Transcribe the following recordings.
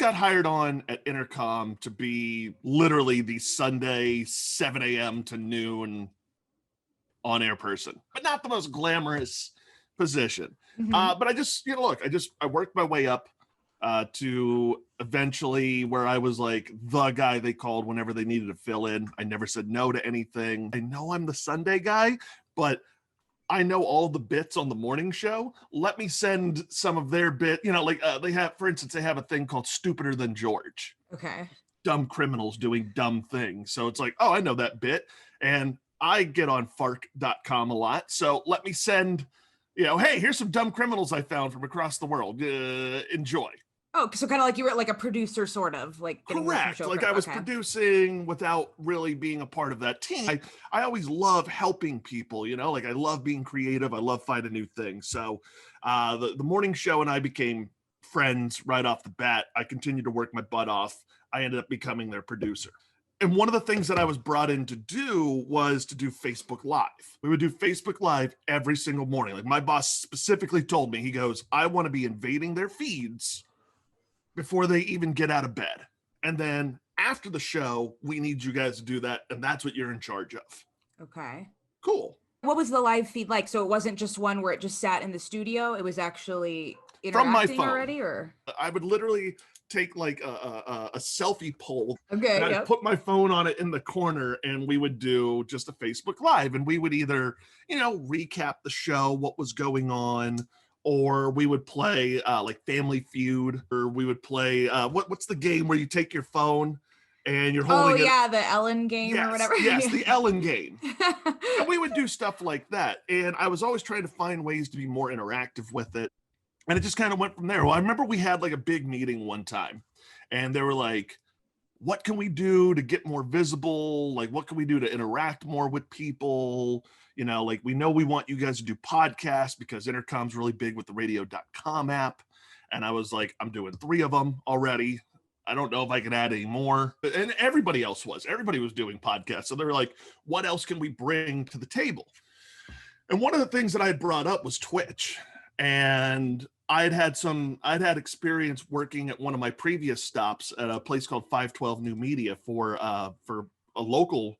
got hired on at Intercom to be literally the Sunday 7 a.m. to noon on-air person, but not the most glamorous position. But I just, look, I worked my way up to eventually where I was like the guy they called whenever they needed to fill in. I never said no to anything. I know I'm the Sunday guy, but I know all the bits on the morning show. Let me send some of their bit, they have, for instance, they have a thing called Stupider Than George. Okay. Dumb criminals doing dumb things. So it's like, oh, I know that bit. And I get on fark.com a lot. So let me send, hey, here's some dumb criminals I found from across the world. Enjoy. Oh, so kind of like you were like a producer, sort of like getting correct. Like I was producing without really being a part of that team. I always love helping people, like I love being creative. I love finding new things. So the morning show and I became friends right off the bat. I continued to work my butt off. I ended up becoming their producer. And one of the things that I was brought in to do was to do Facebook Live. We would do Facebook Live every single morning. Like my boss specifically told me, he goes, I want to be invading their feeds before they even get out of bed. And then after the show, we need you guys to do that. And that's what you're in charge of. Okay. Cool. What was the live feed like? So it wasn't just one where it just sat in the studio. It was actually interacting from my phone already, or? I would literally take like a selfie pole. Okay. And I'd put my phone on it in the corner and we would do just a Facebook Live. And we would either, recap the show, what was going on, or we would play like Family Feud, or we would play what's the game where you take your phone and you're holding the Ellen game or whatever. Yes, the Ellen game. And we would do stuff like that. And I was always trying to find ways to be more interactive with it. And it just kind of went from there. Well, I remember we had like a big meeting one time and they were like, what can we do to get more visible? Like, what can we do to interact more with people? Like we know we want you guys to do podcasts because Intercom's really big with the radio.com app. And I was like, I'm doing 3 of them already. I don't know if I can add any more. And everybody was doing podcasts. So they were like, what else can we bring to the table? And one of the things that I had brought up was Twitch. And I'd had experience working at one of my previous stops at a place called 512 New Media for a local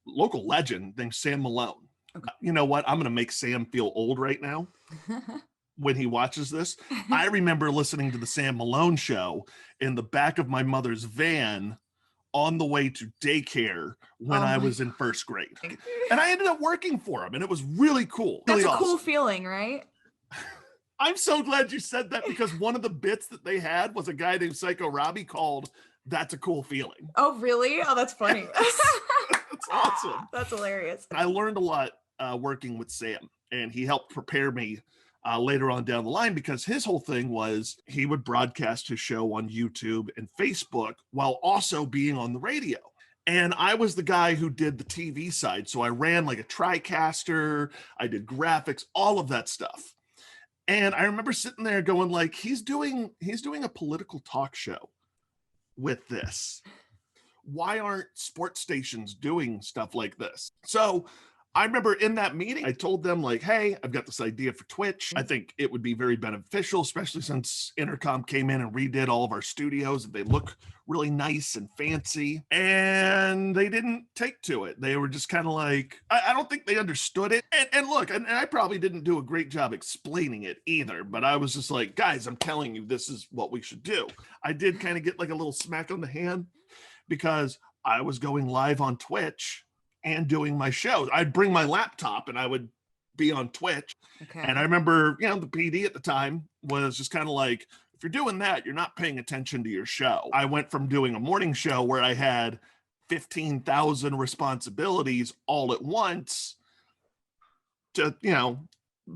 legend named Sam Malone. Okay. You know what? I'm going to make Sam feel old right now when he watches this. I remember listening to the Sam Malone show in the back of my mother's van on the way to daycare when I was in first grade. And I ended up working for him and it was really cool. That's really a awesome. Cool feeling, right? I'm so glad you said that because one of the bits that they had was a guy named Psycho Robbie called That's a Cool Feeling. Oh, really? Oh, that's funny. That's awesome. That's hilarious. I learned a lot working with Sam, and he helped prepare me later on down the line because his whole thing was he would broadcast his show on YouTube and Facebook while also being on the radio. And I was the guy who did the TV side. So I ran like a TriCaster, I did graphics, all of that stuff. And I remember sitting there going like, he's doing a political talk show with this. Why aren't sports stations doing stuff like this? So I remember in that meeting, I told them like, hey, I've got this idea for Twitch. I think it would be very beneficial, especially since Intercom came in and redid all of our studios. They look really nice and fancy. And they didn't take to it. They were just kind of like, I don't think they understood it. And look, and I probably didn't do a great job explaining it either, but I was just like, guys, I'm telling you, this is what we should do. I did kind of get like a little smack on the hand because I was going live on Twitch and doing my shows. I'd bring my laptop and I would be on Twitch. Okay. And I remember, the PD at the time was just kind of like, if you're doing that, you're not paying attention to your show. I went from doing a morning show where I had 15,000 responsibilities all at once to,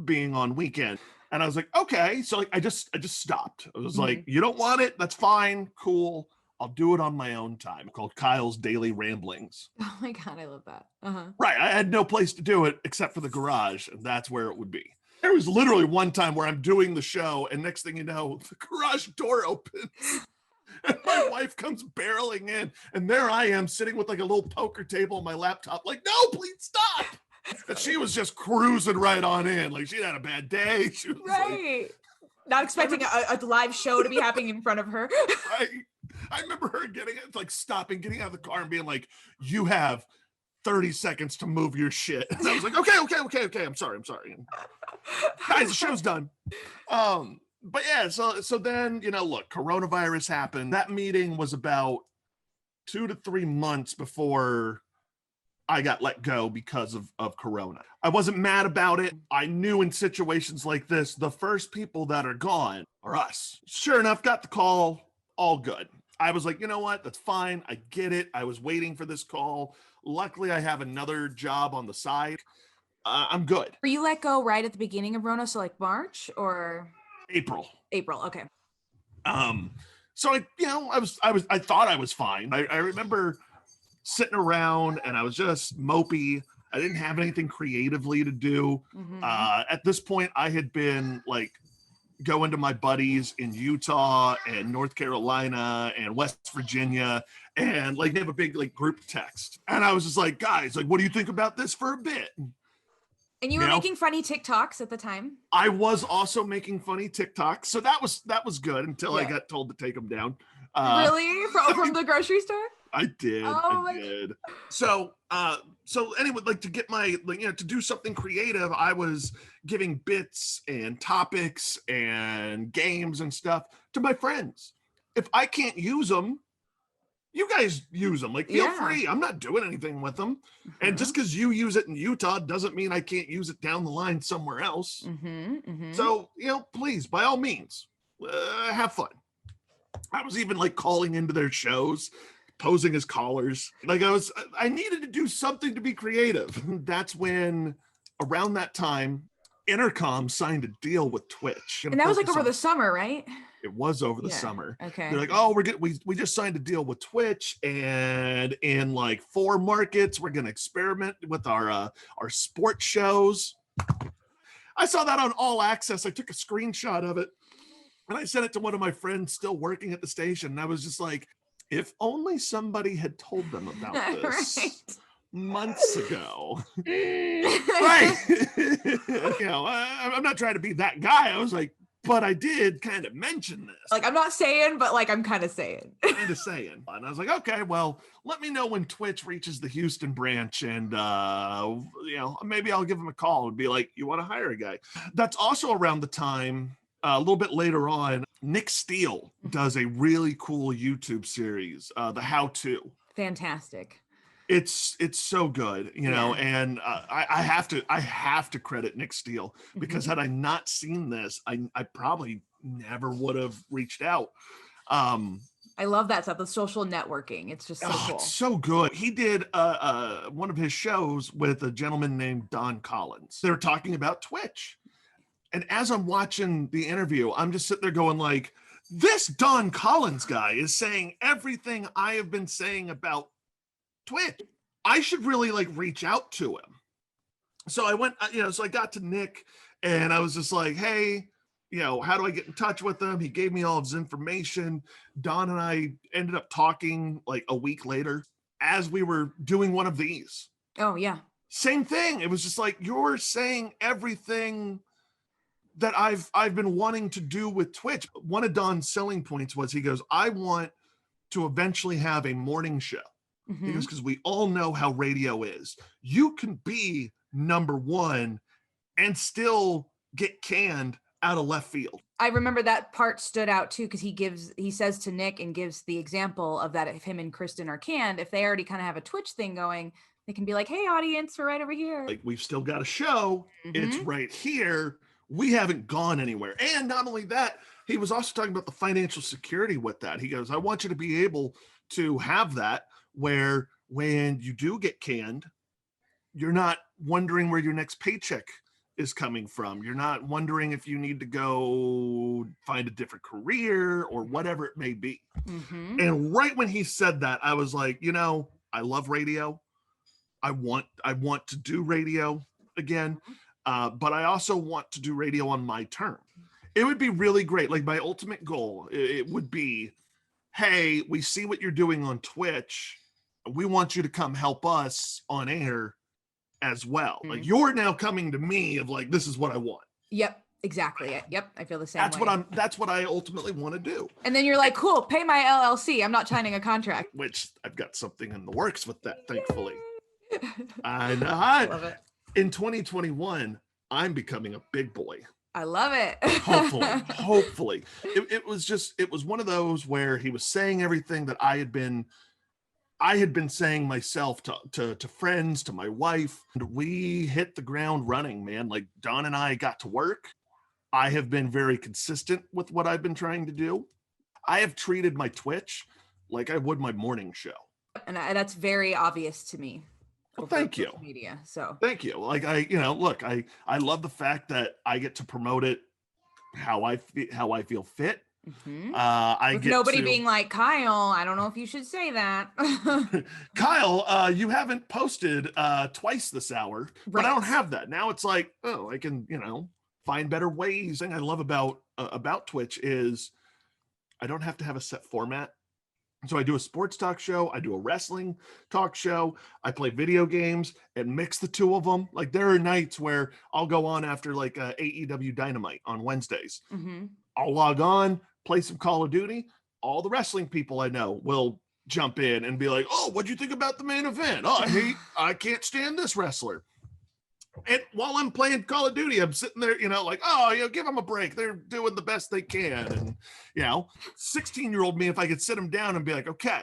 being on weekend. And I was like, okay. So like, I just stopped. I was like, you don't want it? That's fine. Cool. I'll do it on my own time, called Kyle's Daily Ramblings. Oh my God, I love that. Right. I had no place to do it except for the garage, and that's where it would be. There was literally one time where I'm doing the show, and next thing you know, the garage door opens, and my wife comes barreling in, and there I am sitting with like a little poker table on my laptop, like, no, please stop. And she was just cruising right on in. Like, she'd had a bad day. She was right. Not expecting a live show to be happening in front of her. I remember her stopping, getting out of the car and being like, you have 30 seconds to move your shit. And I was like, okay. I'm sorry. Guys, the show's done. But yeah, so then, look, coronavirus happened. That meeting was about 2 to 3 months before I got let go because of Corona. I wasn't mad about it. I knew in situations like this, the first people that are gone are us. Sure enough, got the call, all good. I was like, you know what? That's fine. I get it. I was waiting for this call. Luckily, I have another job on the side. I'm good. Were you let go right at the beginning of Rona? So like March or April. Okay. So I thought I was fine. I remember sitting around and I was just mopey. I didn't have anything creatively to do. Mm-hmm. At this point, I had been like going to my buddies in Utah and North Carolina and West Virginia, and like they have a big like group text. And I was just like, guys, like, what do you think about this for a bit? And you were making funny TikToks at the time. I was also making funny TikToks, so that was good until I got told to take them down. Really? From the grocery store? I did. I did. So anyway, like to get my, to do something creative, I was giving bits and topics and games and stuff to my friends. If I can't use them, you guys use them. Like, feel free. I'm not doing anything with them. Mm-hmm. And just because you use it in Utah doesn't mean I can't use it down the line somewhere else. Mm-hmm, mm-hmm. So, please, by all means, have fun. I was even like calling into their shows, posing as callers. Like I needed to do something to be creative. That's when, around that time, Intercom signed a deal with Twitch. And that was like over the summer, right? It was over the summer. Okay. They're like, oh, we just signed a deal with Twitch, and in like 4 markets, we're gonna experiment with our sports shows. I saw that on All Access. I took a screenshot of it and I sent it to one of my friends still working at the station. And I was just like, if only somebody had told them about this months ago. Right. I'm not trying to be that guy. I was like, but I did kind of mention this. Like, I'm not saying, but like, I'm kind of saying. And I was like, okay, well, let me know when Twitch reaches the Houston branch, and maybe I'll give them a call and be like, you want to hire a guy? That's also around the time, a little bit later on, Nick Steele does a really cool YouTube series, The How To. Fantastic. It's so good, and I have to credit Nick Steele, because had I not seen this, I probably never would have reached out. I love that stuff, the social networking. It's just so cool. It's so good. He did one of his shows with a gentleman named Don Collins. They were talking about Twitch. And as I'm watching the interview, I'm just sitting there going like, this Don Collins guy is saying everything I have been saying about Twitch. I should really like reach out to him. So I went, so I got to Nick and I was just like, hey, how do I get in touch with him? He gave me all of his information. Don and I ended up talking like a week later as we were doing one of these. Oh, yeah. Same thing. It was just like, you're saying everything that I've been wanting to do with Twitch. One of Don's selling points was, he goes, I want to eventually have a morning show. Mm-hmm. He goes, because we all know how radio is. You can be number one and still get canned out of left field. I remember that part stood out too, because he says to Nick and gives the example of that if him and Kristen are canned, if they already kind of have a Twitch thing going, they can be like, hey, audience, we're right over here. Like, we've still got a show. Mm-hmm. It's right here. We haven't gone anywhere. And not only that, he was also talking about the financial security with that. He goes, I want you to be able to have that where when you do get canned, you're not wondering where your next paycheck is coming from. You're not wondering if you need to go find a different career or whatever it may be. Mm-hmm. And right when he said that, I was like, I love radio. I want to do radio again. But I also want to do radio on my term. It would be really great. Like, my ultimate goal, it would be, hey, we see what you're doing on Twitch. We want you to come help us on air as well. Mm-hmm. Like, you're now coming to me of like, this is what I want. Yep, Exactly. Yep. I feel the same way. That's what I ultimately want to do. And then you're like, cool, pay my LLC. I'm not signing a contract. Which I've got something in the works with that, thankfully. I love it. In 2021, I'm becoming a big boy. I love it. Hopefully. It was one of those where he was saying everything that I had been saying myself to friends, to my wife, and we hit the ground running, man. Like Don and I got to work. I have been very consistent with what I've been trying to do. I have treated my Twitch like I would my morning show. And that's very obvious to me. Well, thank you. Media, so thank you. Like I love the fact that I get to promote it how I feel fit. Mm-hmm. With nobody being like, Kyle, I don't know if you should say that. Kyle, you haven't posted twice this hour, but I don't have that. Now it's like, oh, I can, find better ways. The thing I love about Twitch is I don't have to have a set format. So I do a sports talk show, I do a wrestling talk show, I play video games and mix the two of them. Like there are nights where I'll go on after like AEW Dynamite on Wednesdays. Mm-hmm. I'll log on, play some Call of Duty. All the wrestling people I know will jump in and be like, oh, what'd you think about the main event? Oh, I can't stand this wrestler. And while I'm playing Call of Duty, I'm sitting there, like, oh, give them a break. They're doing the best they can. And, 16-year-old me, if I could sit them down and be like, okay,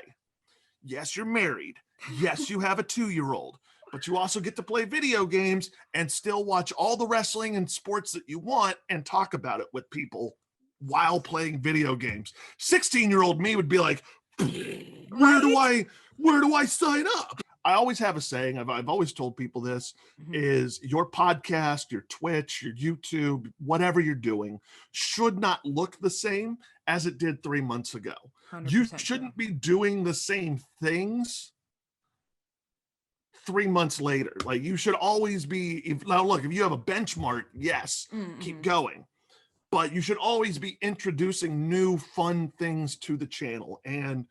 yes, you're married. Yes, you have a 2-year-old, but you also get to play video games and still watch all the wrestling and sports that you want and talk about it with people while playing video games. 16-year-old me would be like, where do I sign up? I always have a saying, I've always told people this, is your podcast, your Twitch, your YouTube, whatever you're doing should not look the same as it did 3 months ago. You shouldn't be doing the same things 3 months later. Like you should always be, if you have a benchmark, yes, keep going. But you should always be introducing new fun things to the channel. And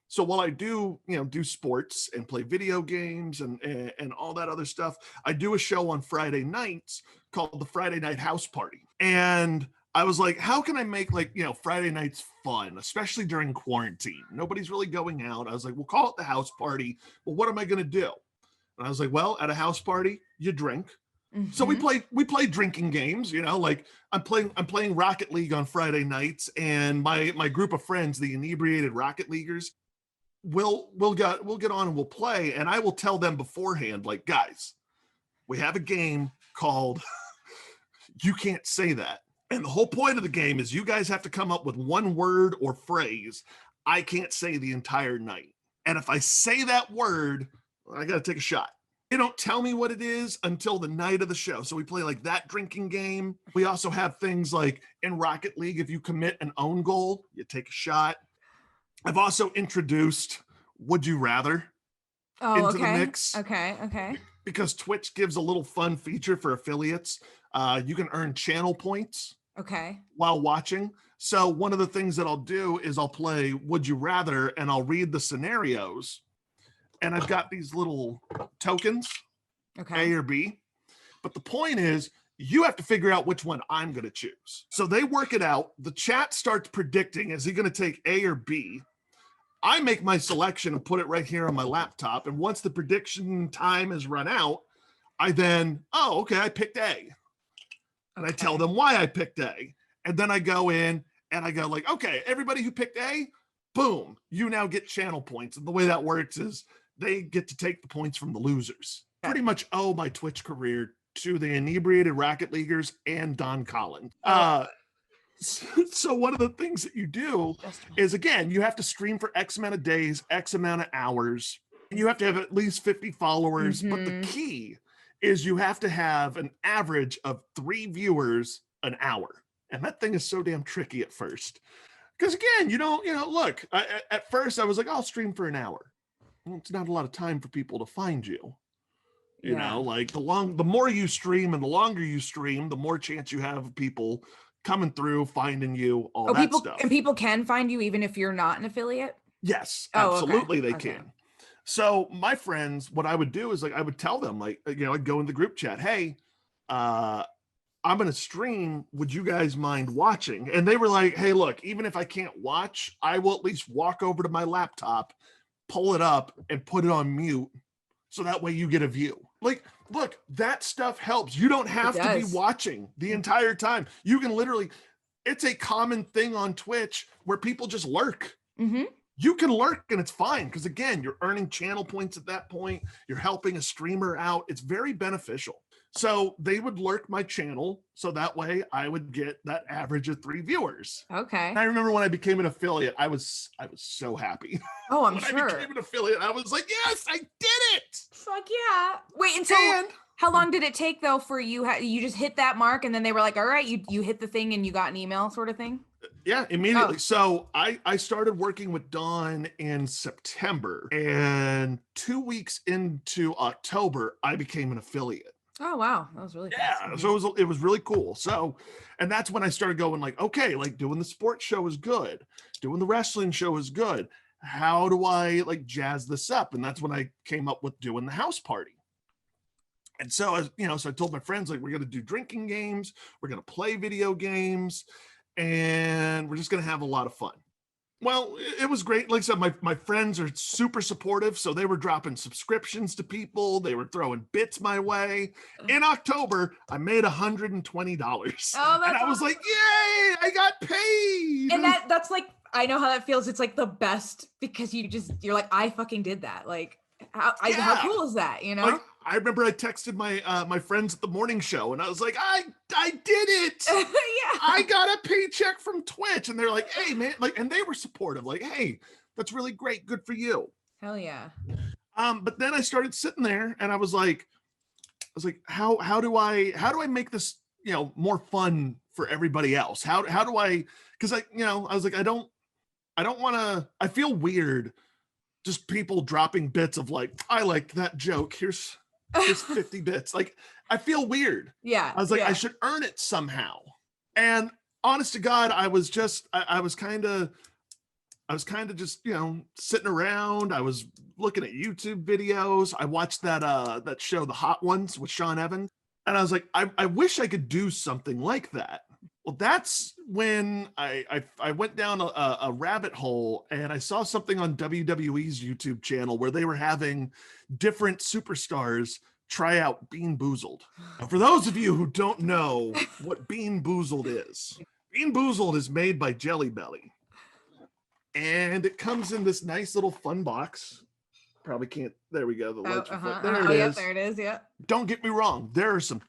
so while I do sports and play video games and all that other stuff, I do a show on Friday nights called the Friday Night House Party. And I was like, how can I make Friday nights fun, especially during quarantine? Nobody's really going out. I was like, we'll call it the house party. Well, what am I going to do? And I was like, well, at a house party, you drink. Mm-hmm. So we play drinking games, like I'm playing Rocket League on Friday nights, and my group of friends, the inebriated Rocket Leaguers, we'll get on and we'll play, and I will tell them beforehand, like, guys, we have a game called You Can't Say That. And the whole point of the game is you guys have to come up with one word or phrase I can't say the entire night. And if I say that word, I got to take a shot. They don't tell me what it is until the night of the show. So we play like that drinking game. We also have things like in Rocket League, if you commit an own goal, you take a shot. I've also introduced Would You Rather into the mix. Okay. Because Twitch gives a little fun feature for affiliates. You can earn channel points while watching. So one of the things that I'll do is I'll play Would You Rather, and I'll read the scenarios. And I've got these little tokens, A or B. But the point is, you have to figure out which one I'm going to choose. So they work it out. The chat starts predicting, is he going to take A or B? I make my selection and put it right here on my laptop. And once the prediction time is run out, I then, I picked A. And I tell them why I picked A. And then I go in and I go like, okay, everybody who picked A, boom, you now get channel points. And the way that works is they get to take the points from the losers. Pretty much owe my Twitch career to the inebriated Rocket Leaguers and Don Collins. So one of the things that you do is, again, you have to stream for X amount of days, X amount of hours. And you have to have at least 50 followers. But the key is you have to have an average of 3 viewers an hour. And that thing is so damn tricky at first. Because again, look, at first I was like, I'll stream for an hour. Well, it's not a lot of time for people to find you. You know, like the more you stream and the longer you stream, the more chance you have of people coming through, finding you, all that stuff. And people can find you even if you're not an affiliate? Yes, absolutely they can. So my friends, what I would do is like, I would tell them like, I'd go in the group chat, hey, I'm going to stream. Would you guys mind watching? And they were like, hey, look, even if I can't watch, I will at least walk over to my laptop, pull it up, and put it on mute. So that way you get a view. Like, look, that stuff helps. You don't have to be watching the entire time. You can literally, it's a common thing on Twitch where people just lurk. Mm-hmm. You can lurk and it's fine because, again, you're earning channel points at that point. You're helping a streamer out. It's very beneficial. So they would lurk my channel so that way I would get that average of 3 viewers. Okay. And I remember when I became an affiliate, I was so happy. Oh, I'm when sure. I became an affiliate, I was like, yes, I did it. Fuck yeah. Wait, and so how long did it take though for you? You just hit that mark and then they were like, all right, you hit the thing and you got an email sort of thing? Yeah, immediately. Oh. So I started working with Dawn in September, and 2 weeks into October, I became an affiliate. Oh, wow. That was really fast. Yeah, so it was really cool. So, and that's when I started going like, okay, like doing the sports show is good. Doing the wrestling show is good. How do I like jazz this up? And that's when I came up with doing the house party. And so, so I told my friends, like, we're going to do drinking games. We're going to play video games. And we're just going to have a lot of fun. Well, it was great. Like I said, my friends are super supportive. So they were dropping subscriptions to people. They were throwing bits my way. In October, I made $120. Oh, and I was like, yay, I got paid. And that's like, I know how that feels. It's like the best because you're like, I fucking did that. Like, how cool is that? You know? Like, I remember I texted my friends at the morning show and I was like, I did it. Yeah. I got a paycheck from Twitch. And they're like, hey man, like, and they were supportive, like, hey, that's really great. Good for you. Hell yeah. But then I started sitting there and I was like, how do I make this, more fun for everybody else? How do I, cause I was like, I don't want to, I feel weird. Just people dropping bits of like, I like that joke. Here's 50 bits. Like, I feel weird. Yeah. I was like, I should earn it somehow. And honest to God, I was kind of just, sitting around. I was looking at YouTube videos. I watched that show, The Hot Ones with Sean Evans. And I was like, I wish I could do something like that. Well, that's when I went down a rabbit hole and I saw something on WWE's YouTube channel where they were having different superstars try out Bean Boozled. Now, for those of you who don't know what Bean Boozled is made by Jelly Belly. And it comes in this nice little fun box. Probably can't. There we go. There it is. Yeah, there it is. Yeah. Don't get me wrong. There are some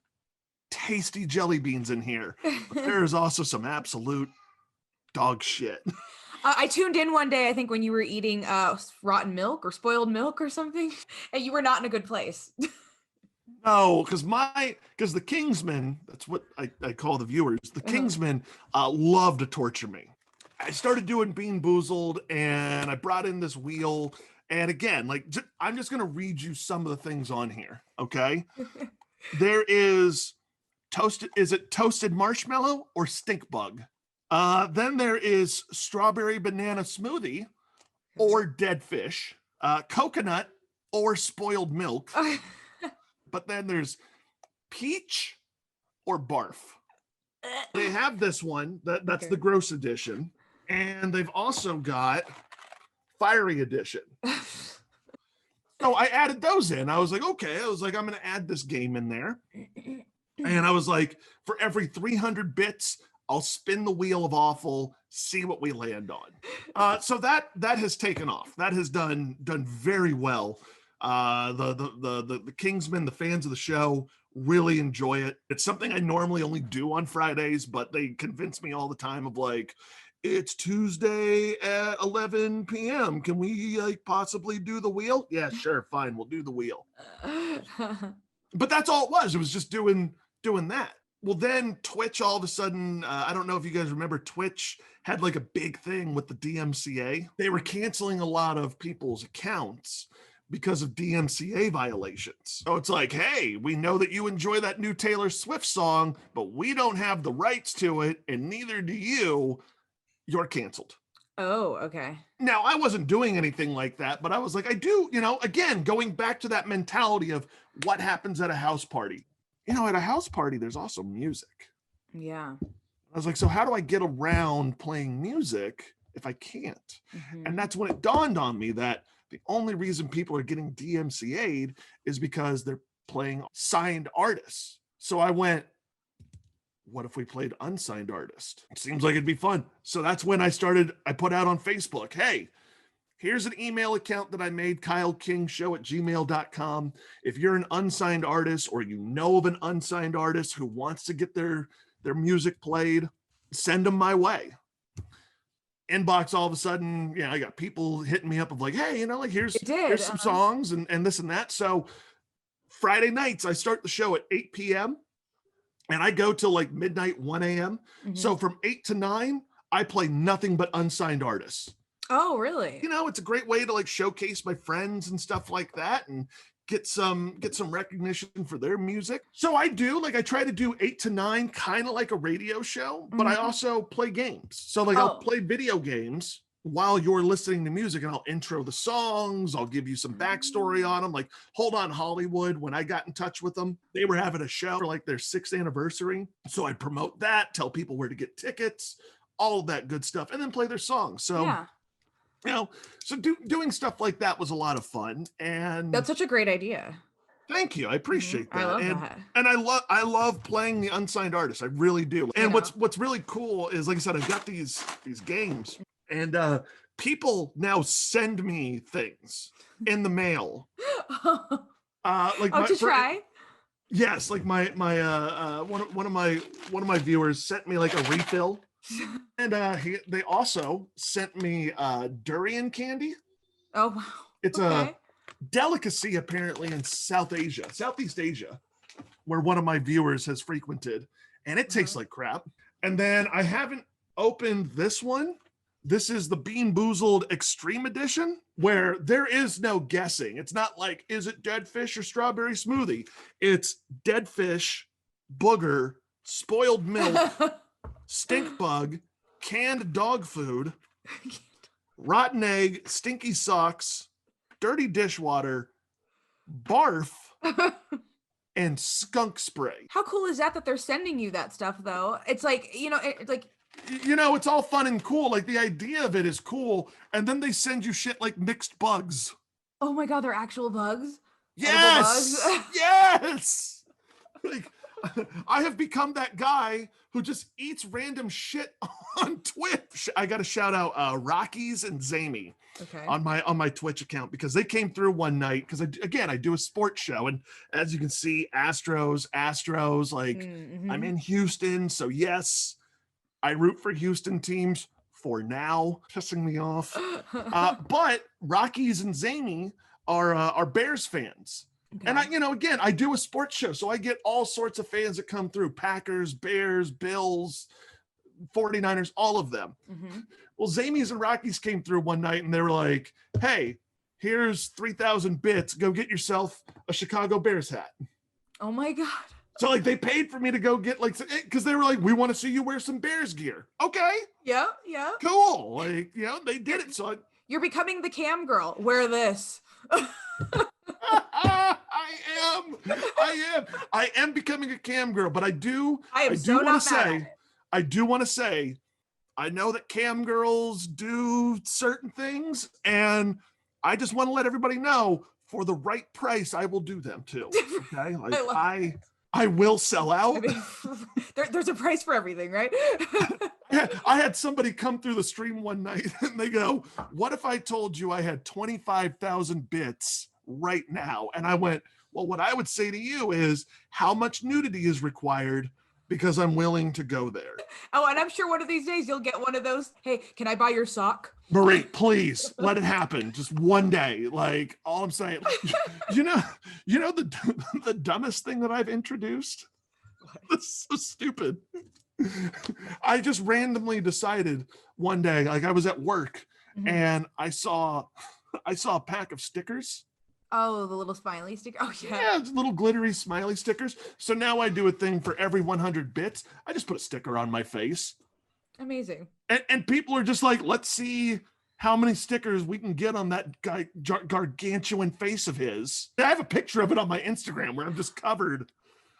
tasty jelly beans in here. But there is also some absolute dog shit. I tuned in one day, I think, when you were eating rotten milk or spoiled milk or something, and you were not in a good place. No, because the Kingsmen, that's what I call the viewers, the Kingsmen love to torture me. I started doing Bean Boozled and I brought in this wheel. And again, like, I'm just going to read you some of the things on here. Okay. There is toasted marshmallow or stink bug? Then there is strawberry banana smoothie or dead fish, coconut or spoiled milk. But then there's peach or barf. They have this one that's the gross edition. And they've also got fiery edition. So I added those in. I was like, okay. I was like, I'm going to add this game in there. And I was like, for every 300 bits, I'll spin the wheel of awful, see what we land on. So that has taken off. That has done very well. The Kingsmen, the fans of the show, really enjoy it. It's something I normally only do on Fridays, but they convince me all the time of like, it's Tuesday at 11 p.m. Can we like possibly do the wheel? Yeah, sure, fine, we'll do the wheel. But that's all it was. It was just doing that. Well, then Twitch all of a sudden, I don't know if you guys remember, Twitch had like a big thing with the DMCA. They were canceling a lot of people's accounts because of DMCA violations. So it's like, hey, we know that you enjoy that new Taylor Swift song, but we don't have the rights to it, and neither do you. You're canceled. Oh, okay. Now, I wasn't doing anything like that, but I was like, I do, again, going back to that mentality of what happens at a house party. at a house party, there's also music. Yeah. I was like, so how do I get around playing music if I can't? And that's when it dawned on me that the only reason people are getting DMCA'd is because they're playing signed artists. So I went, what if we played unsigned artists? It seems like it'd be fun. So that's when I put out on Facebook, hey, here's an email account that I made, kylekingshow@gmail.com. If you're an unsigned artist or you know of an unsigned artist who wants to get their music played, send them my way. Inbox all of a sudden, I got people hitting me up of like, hey, like here's some songs and this and that. So Friday nights, I start the show at 8 p.m. and I go till like midnight, 1 a.m. So from 8 to 9, I play nothing but unsigned artists. Oh, really? It's a great way to like showcase my friends and stuff like that and get some recognition for their music. So I try to do 8 to 9, kind of like a radio show, but I also play games. So like I'll play video games while you're listening to music, and I'll intro the songs. I'll give you some backstory on them. Like Hold On Hollywood, when I got in touch with them, they were having a show for like their 6th anniversary. So I'd promote that, tell people where to get tickets, all of that good stuff, and then play their songs. So yeah. So doing stuff like that was a lot of fun, and that's such a great idea. Thank you. I appreciate that. I love that. And I love playing the unsigned artists. I really do. And what's really cool is, like I said, I've got these games, and people now send me things in the mail. Try. Yes, like my one of my viewers sent me like a refill. And they also sent me durian candy. Oh, wow. It's a delicacy apparently in Southeast Asia, where one of my viewers has frequented, and it tastes like crap. And then I haven't opened this one. This is the Bean Boozled Extreme Edition, where there is no guessing. It's not like, is it dead fish or strawberry smoothie? It's dead fish, booger, spoiled milk, stink bug, canned dog food, rotten egg, stinky socks, dirty dishwater, barf, and skunk spray. How cool is that they're sending you that stuff, though? It's like, it's like, it's all fun and cool. Like the idea of it is cool. And then they send you shit like mixed bugs. Oh my God, they're actual bugs? Yes. Bugs? Yes. Like, I have become that guy who just eats random shit on Twitch. I got to shout out Rockies and Zamey on my Twitch account, because they came through one night, because I do a sports show, and as you can see, Astros, like I'm in Houston, so yes, I root for Houston teams for now, pissing me off. But Rockies and Zamey are Bears fans. Okay. And I do a sports show, so I get all sorts of fans that come through: Packers, Bears, Bills, 49ers, all of them. Well, Zamey's and Rockies came through one night, and they were like, hey, here's 3,000 bits. Go get yourself a Chicago Bears hat. Oh my God. So like they paid for me to go get because they were like, we want to see you wear some Bears gear. Okay. Yeah. Cool. Like, they did it. So you're becoming the cam girl. Wear this. I am becoming a cam girl, but I do want to say, I know that cam girls do certain things, and I just want to let everybody know, for the right price, I will do them too. Okay. Like I will sell out. I mean, there's a price for everything, right? I had somebody come through the stream one night and they go, what if I told you I had 25,000 bits right now? And I went, well, what I would say to you is, how much nudity is required? Because I'm willing to go there. Oh, and I'm sure one of these days you'll get one of those, hey, can I buy your sock? Marie, please let it happen. Just one day. Like, all I'm saying, you know the dumbest thing that I've introduced? That's so stupid. I just randomly decided one day, like I was at work and I saw a pack of stickers. Oh, the little smiley sticker. Oh, yeah. Yeah, little glittery smiley stickers. So now I do a thing for every 100 bits. I just put a sticker on my face. Amazing. And people are just like, let's see how many stickers we can get on that guy gargantuan face of his. I have a picture of it on my Instagram where I'm just covered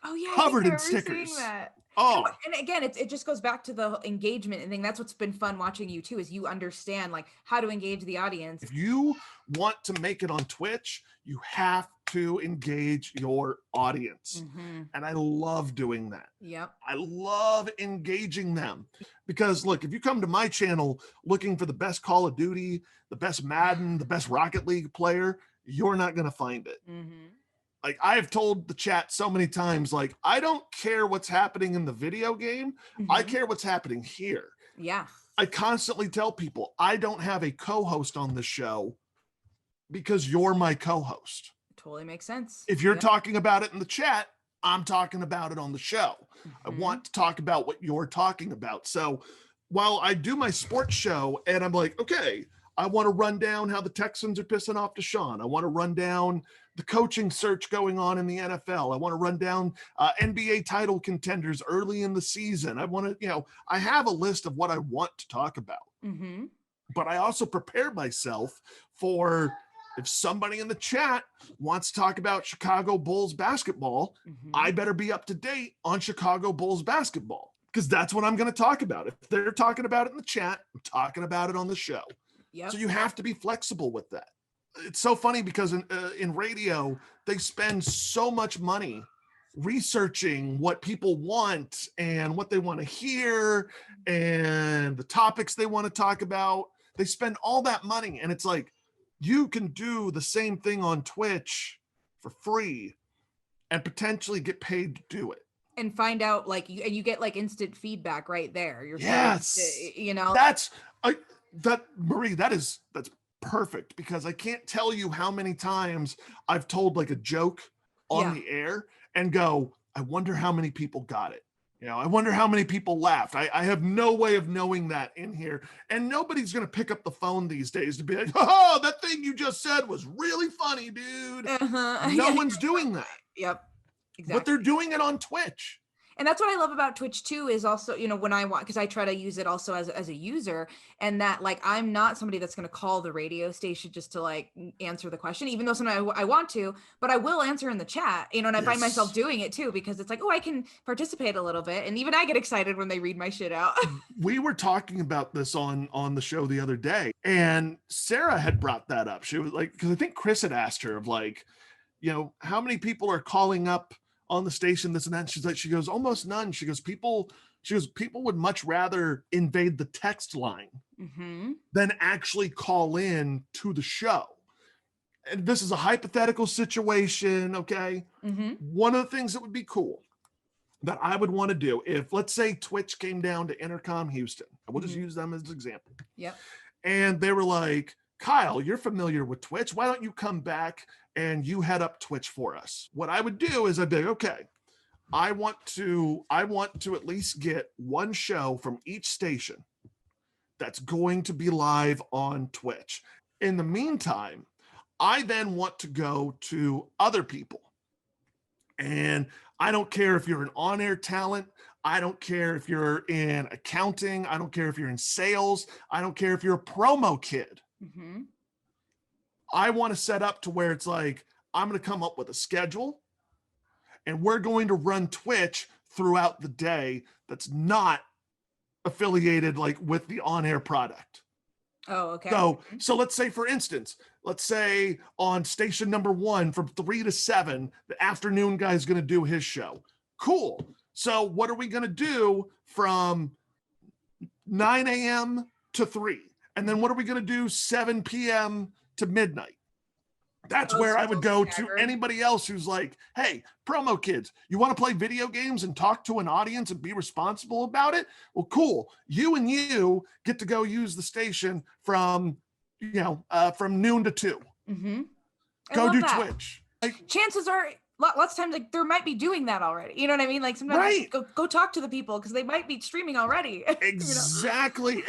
Oh yeah, I think covered I in remember seeing stickers. that. Oh, And again, it just goes back to the engagement and thing. That's what's been fun watching you too, is you understand like how to engage the audience. if you want to make it on Twitch, you have to engage your audience. Mm-hmm. And I love doing that. Yep. I love engaging them because look, if you come to my channel looking for the best Call of Duty, the best Madden, the best Rocket League player, you're not going to find it. Mm-hmm. Like I've told the chat so many times, like, I don't care what's happening in the video game. I Mm-hmm. care what's happening here. Yeah. I constantly tell people I don't have a co-host on the show because you're my co-host. Totally makes sense. If you're Yep. talking about it in the chat, I'm talking about it on the show. I Mhm. want to talk about what you're talking about. So while I do my sports show and I'm like, okay, I want to run down how the Texans are pissing off Deshaun. I want to run down the coaching search going on in the NFL. I want to run down NBA title contenders early in the season. I want to, I have a list of what I want to talk about. Mm-hmm. But I also prepare myself for if somebody in the chat wants to talk about Chicago Bulls basketball, Mm-hmm. I better be up to date on Chicago Bulls basketball because that's what I'm going to talk about. If they're talking about it in the chat, I'm talking about it on the show. Yep. So you have to be flexible with that. It's so funny because in radio, they spend so much money researching what people want and what they want to hear and the topics they want to talk about. They spend all that money, and it's like you can do the same thing on Twitch for free and potentially get paid to do it. And find out like you get like instant feedback right there. You're Yes, that's Marie. That's perfect because I can't tell you how many times I've told like a joke on the air and go, I wonder how many people got it. I wonder how many people laughed. I have no way of knowing that in here. And nobody's going to pick up the phone these days to be like, oh, that thing you just said was really funny, dude. Uh-huh. No one's doing that. Yep. Exactly. But they're doing it on Twitch. And that's what I love about Twitch too, is also, when I want, because I try to use it also as a user, and that like, I'm not somebody that's going to call the radio station just to like answer the question, even though sometimes I want to, but I will answer in the chat, and I find myself doing it too, because it's like, oh, I can participate a little bit. And even I get excited when they read my shit out. We were talking about this on the show the other day, and Sarah had brought that up. She was like, because I think Chris had asked her of like, how many people are calling up on the station, this and that. She goes, almost none. She goes, people would much rather invade the text line than actually call in to the show. And this is a hypothetical situation, okay? One of the things that would be cool that I would want to do, if let's say Twitch came down to Intercom Houston, I will just use them as an example. Yep. And they were like, Kyle, you're familiar with Twitch. Why don't you come back and you head up Twitch for us? What I would do is I'd be like, okay, I want to at least get one show from each station that's going to be live on Twitch. In the meantime, I then want to go to other people. And I don't care if you're an on-air talent. I don't care if you're in accounting. I don't care if you're in sales. I don't care if you're a promo kid. I want to set up to where it's like, I'm going to come up with a schedule and we're going to run Twitch throughout the day that's not affiliated like with the on-air product. Oh, okay. So let's say, for instance, let's say on station number 1 from 3 to 7, the afternoon guy is going to do his show. Cool. So what are we going to do from 9 a.m. to 3? And then what are we going to do 7 p.m. to midnight? That's where I would go to anybody else who's like, hey, promo kids, you want to play video games and talk to an audience and be responsible about it? Well, cool. You and you get to go use the station from noon to 2. Go do that. Twitch. Chances are, lots of times, like there might be doing that already. You know what I mean? Like sometimes go talk to the people because they might be streaming already. Exactly.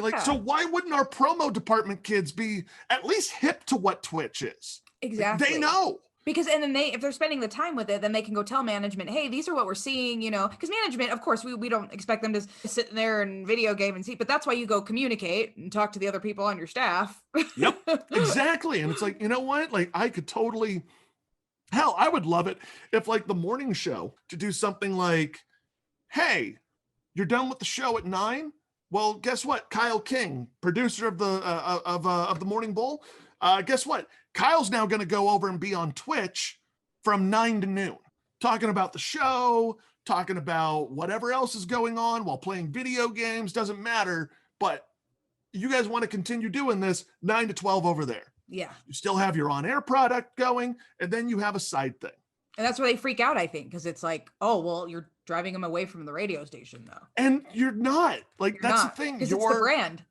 Like, so why wouldn't our promo department kids be at least hip to what Twitch is? Exactly. They know. Because, and then if they're spending the time with it, then they can go tell management, hey, these are what we're seeing, because management, of course, we don't expect them to sit there and video game and see, but that's why you go communicate and talk to the other people on your staff. Yep, exactly. And it's like, you know what? Like I could totally Hell, I would love it if like the morning show to do something like, hey, you're done with the show at 9. Well, guess what? Kyle King, producer of the Morning Bull. Guess what? Kyle's now going to go over and be on Twitch from 9 to noon, talking about the show, talking about whatever else is going on while playing video games. Doesn't matter. But you guys want to continue doing this 9 to 12 over there. Yeah. You still have your on-air product going, and then you have a side thing. And that's where they freak out, I think, because it's like, oh, well, you're driving them away from the radio station, though. And you're not. Like, You're that's not, the thing. because it's the brand.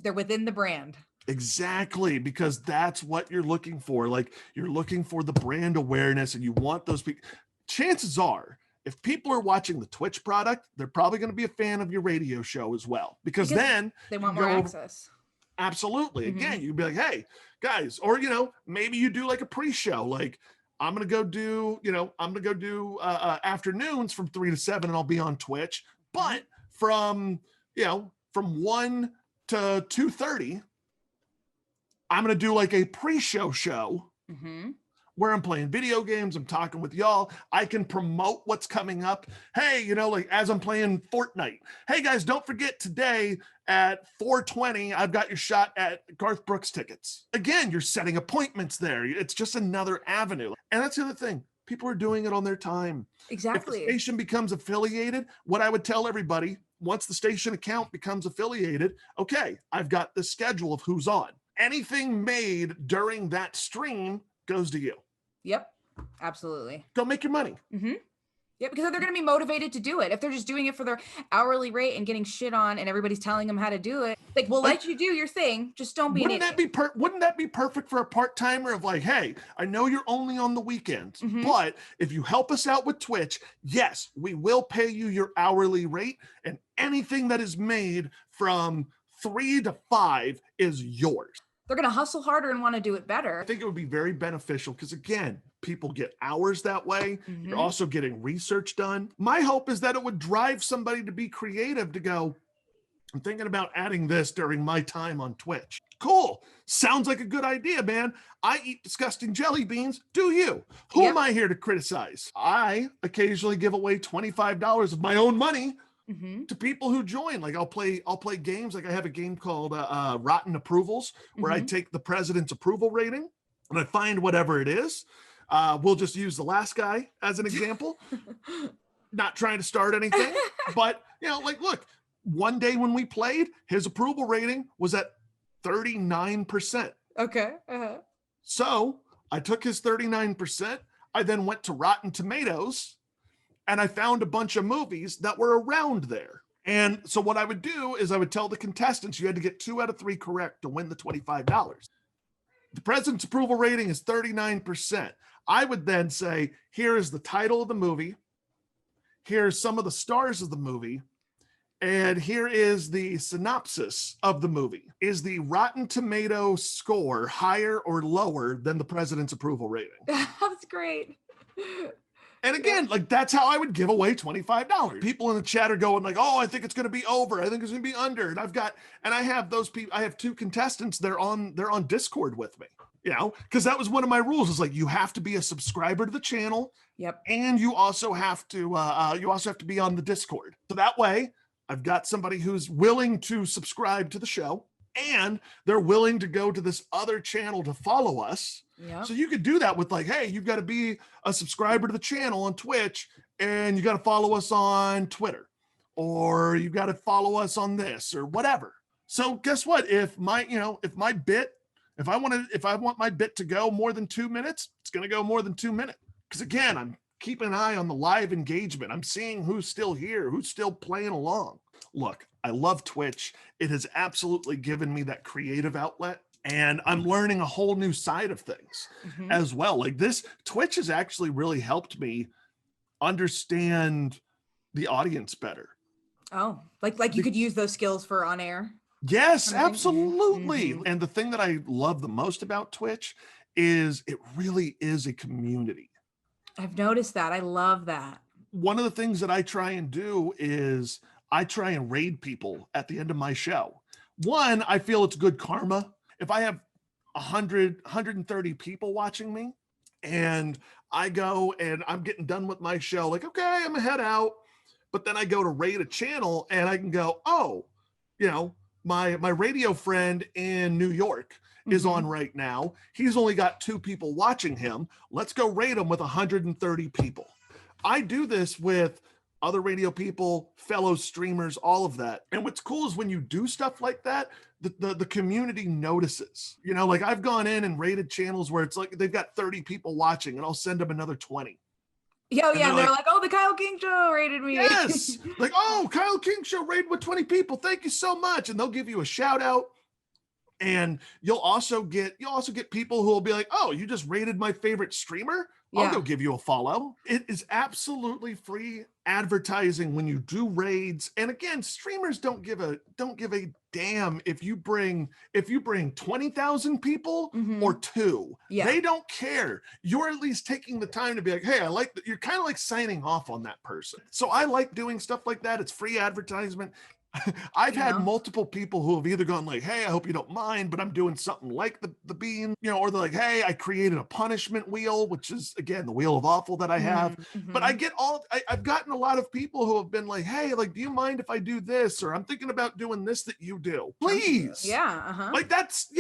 They're within the brand. Exactly, because that's what you're looking for. Like, you're looking for the brand awareness, and you want those people. Chances are, if people are watching the Twitch product, they're probably going to be a fan of your radio show as well, because then they want more access. Absolutely. Again, you'd be like, hey, guys, or, maybe you do like a pre-show, like, I'm going to go do, afternoons from 3 to 7 and I'll be on Twitch. But from 1 to 2:30, I'm going to do like a pre-show show where I'm playing video games. I'm talking with y'all. I can promote what's coming up. Hey, like as I'm playing Fortnite. Hey guys, don't forget today at 4:20, I've got your shot at Garth Brooks tickets. Again, you're setting appointments there. It's just another avenue. And that's the other thing. People are doing it on their time. Exactly. If the station becomes affiliated, what I would tell everybody, once the station account becomes affiliated, okay, I've got the schedule of who's on. Anything made during that stream goes to you. Yep, absolutely. Go make your money. Yeah, because they're going to be motivated to do it. If they're just doing it for their hourly rate and getting shit on and everybody's telling them how to do it, like, we'll let you do your thing. Just don't be wouldn't that be perfect for a part-timer of like, hey, I know you're only on the weekends, but if you help us out with Twitch, yes, we will pay you your hourly rate, and anything that is made from 3 to 5 is yours. They're going to hustle harder and want to do it better. I think it would be very beneficial because, again, people get hours that way. You're also getting research done. My hope is that it would drive somebody to be creative, to go, I'm thinking about adding this during my time on Twitch. Cool. Sounds like a good idea, man. I eat disgusting jelly beans. Do you? Who am I here to criticize? I occasionally give away $25 of my own money to people who join. Like I'll play games. Like I have a game called Rotten Approvals, where I take the president's approval rating and I find whatever it is. We'll just use the last guy as an example. Not trying to start anything, but like, look, one day when we played, his approval rating was at 39%. Okay. So I took his 39%. I then went to Rotten Tomatoes and I found a bunch of movies that were around there. And so what I would do is I would tell the contestants, you had to get 2 out of 3 correct to win the $25. The president's approval rating is 39%. I would then say, here is the title of the movie. Here's some of the stars of the movie. And here is the synopsis of the movie. Is the Rotten Tomato score higher or lower than the president's approval rating? That's great. And again, like that's how I would give away $25. People in the chat are going like, oh, I think it's going to be over. I think it's going to be under. And I have those people, I have 2 contestants. They're on Discord with me, because that was one of my rules, is like, you have to be a subscriber to the channel. Yep. And you also have to be on the Discord. So that way I've got somebody who's willing to subscribe to the show, and they're willing to go to this other channel to follow us. Yep. So you could do that with like, hey, you've got to be a subscriber to the channel on Twitch, and you got to follow us on Twitter, or you got to follow us on this or whatever. So guess what? If I want my bit to go more than 2 minutes, it's going to go more than 2 minutes. Because again, I'm keeping an eye on the live engagement. I'm seeing who's still here, who's still playing along. Look, I love Twitch. It has absolutely given me that creative outlet, and I'm learning a whole new side of things as well. Like Twitch has actually really helped me understand the audience better. Oh, like you could use those skills for on air. Yes, absolutely. And the thing that I love the most about Twitch is it really is a community. I've noticed that. I love that. One of the things that I try and do is I try and raid people at the end of my show. One, I feel it's good karma. If I have 100, 130 people watching me and I go and I'm getting done with my show. Like, okay, I'm gonna head out. But then I go to rate a channel and I can go, oh, you know, my radio friend in New York is on right now. He's only got 2 people watching him. Let's go rate him with 130 people. I do this with other radio people, fellow streamers, all of that. And what's cool is when you do stuff like that, the community notices. You know, like I've gone in and rated channels where it's like they've got 30 people watching and I'll send them another 20. Yeah, And they're like, oh, the Kyle King Show rated me. Yes. Like, oh, Kyle King Show rated with 20 people. Thank you so much. And they'll give you a shout out. And you'll also get people who will be like, oh, you just rated my favorite streamer? I'll go give you a follow. It is absolutely free advertising when you do raids. And again, streamers don't give a damn if you bring 20,000 people or 2. Yeah. They don't care. You're at least taking the time to be like, hey, I like that. You're kind of like signing off on that person. So I like doing stuff like that. It's free advertisement. I've had multiple people who have either gone like, hey, I hope you don't mind, but I'm doing something like the bean, you know, or they're like, hey, I created a punishment wheel, which is, again, the wheel of awful that I have. But I've gotten a lot of people who have been like, hey, like, do you mind if I do this? Or I'm thinking about doing this that you do. Please. Yeah. Like, that's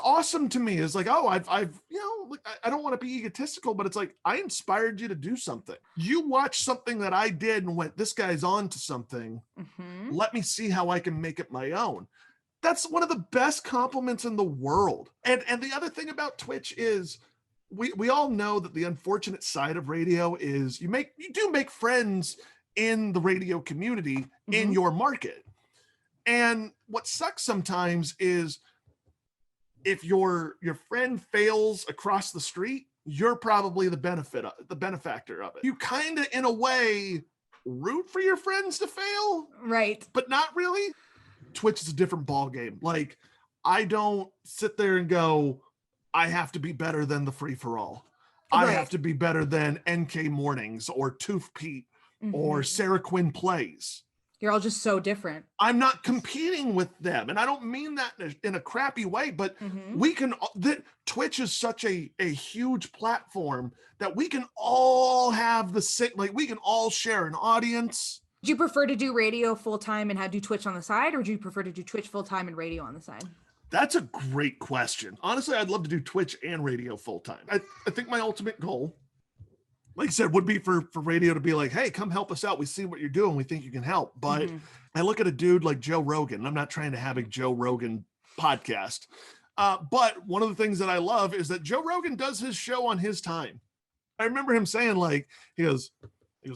awesome to me. It's like, oh, I've you know, I don't want to be egotistical, but it's like, I inspired you to do something. You watched something that I did and went, this guy's on to something. Let me see how I can make it my own. That's one of the best compliments in the world. And the other thing about Twitch is we all know that the unfortunate side of radio is you do make friends in the radio community in your market. And what sucks sometimes is if your friend fails across the street, you're probably the benefactor of it. You kind of, in a way, root for your friends to fail, right? But not really. Twitch is a different ball game. Like, I don't sit there and go, I have to be better than the free for all. I have to be better than NK Mornings or Tooth Pete or Sarah Quinn Plays. You're all just so different. I'm not competing with them. And I don't mean that in a crappy way, but Twitch is such a huge platform that we can all have the same, like we can all share an audience. Do you prefer to do radio full time and do Twitch on the side, or do you prefer to do Twitch full time and radio on the side? That's a great question. Honestly, I'd love to do Twitch and radio full time. I think my ultimate goal, like I said, would be for radio to be like, hey, come help us out. We see what you're doing. We think you can help. But I look at a dude like Joe Rogan, and I'm not trying to have a Joe Rogan podcast. But one of the things that I love is that Joe Rogan does his show on his time. I remember him saying, like, he goes,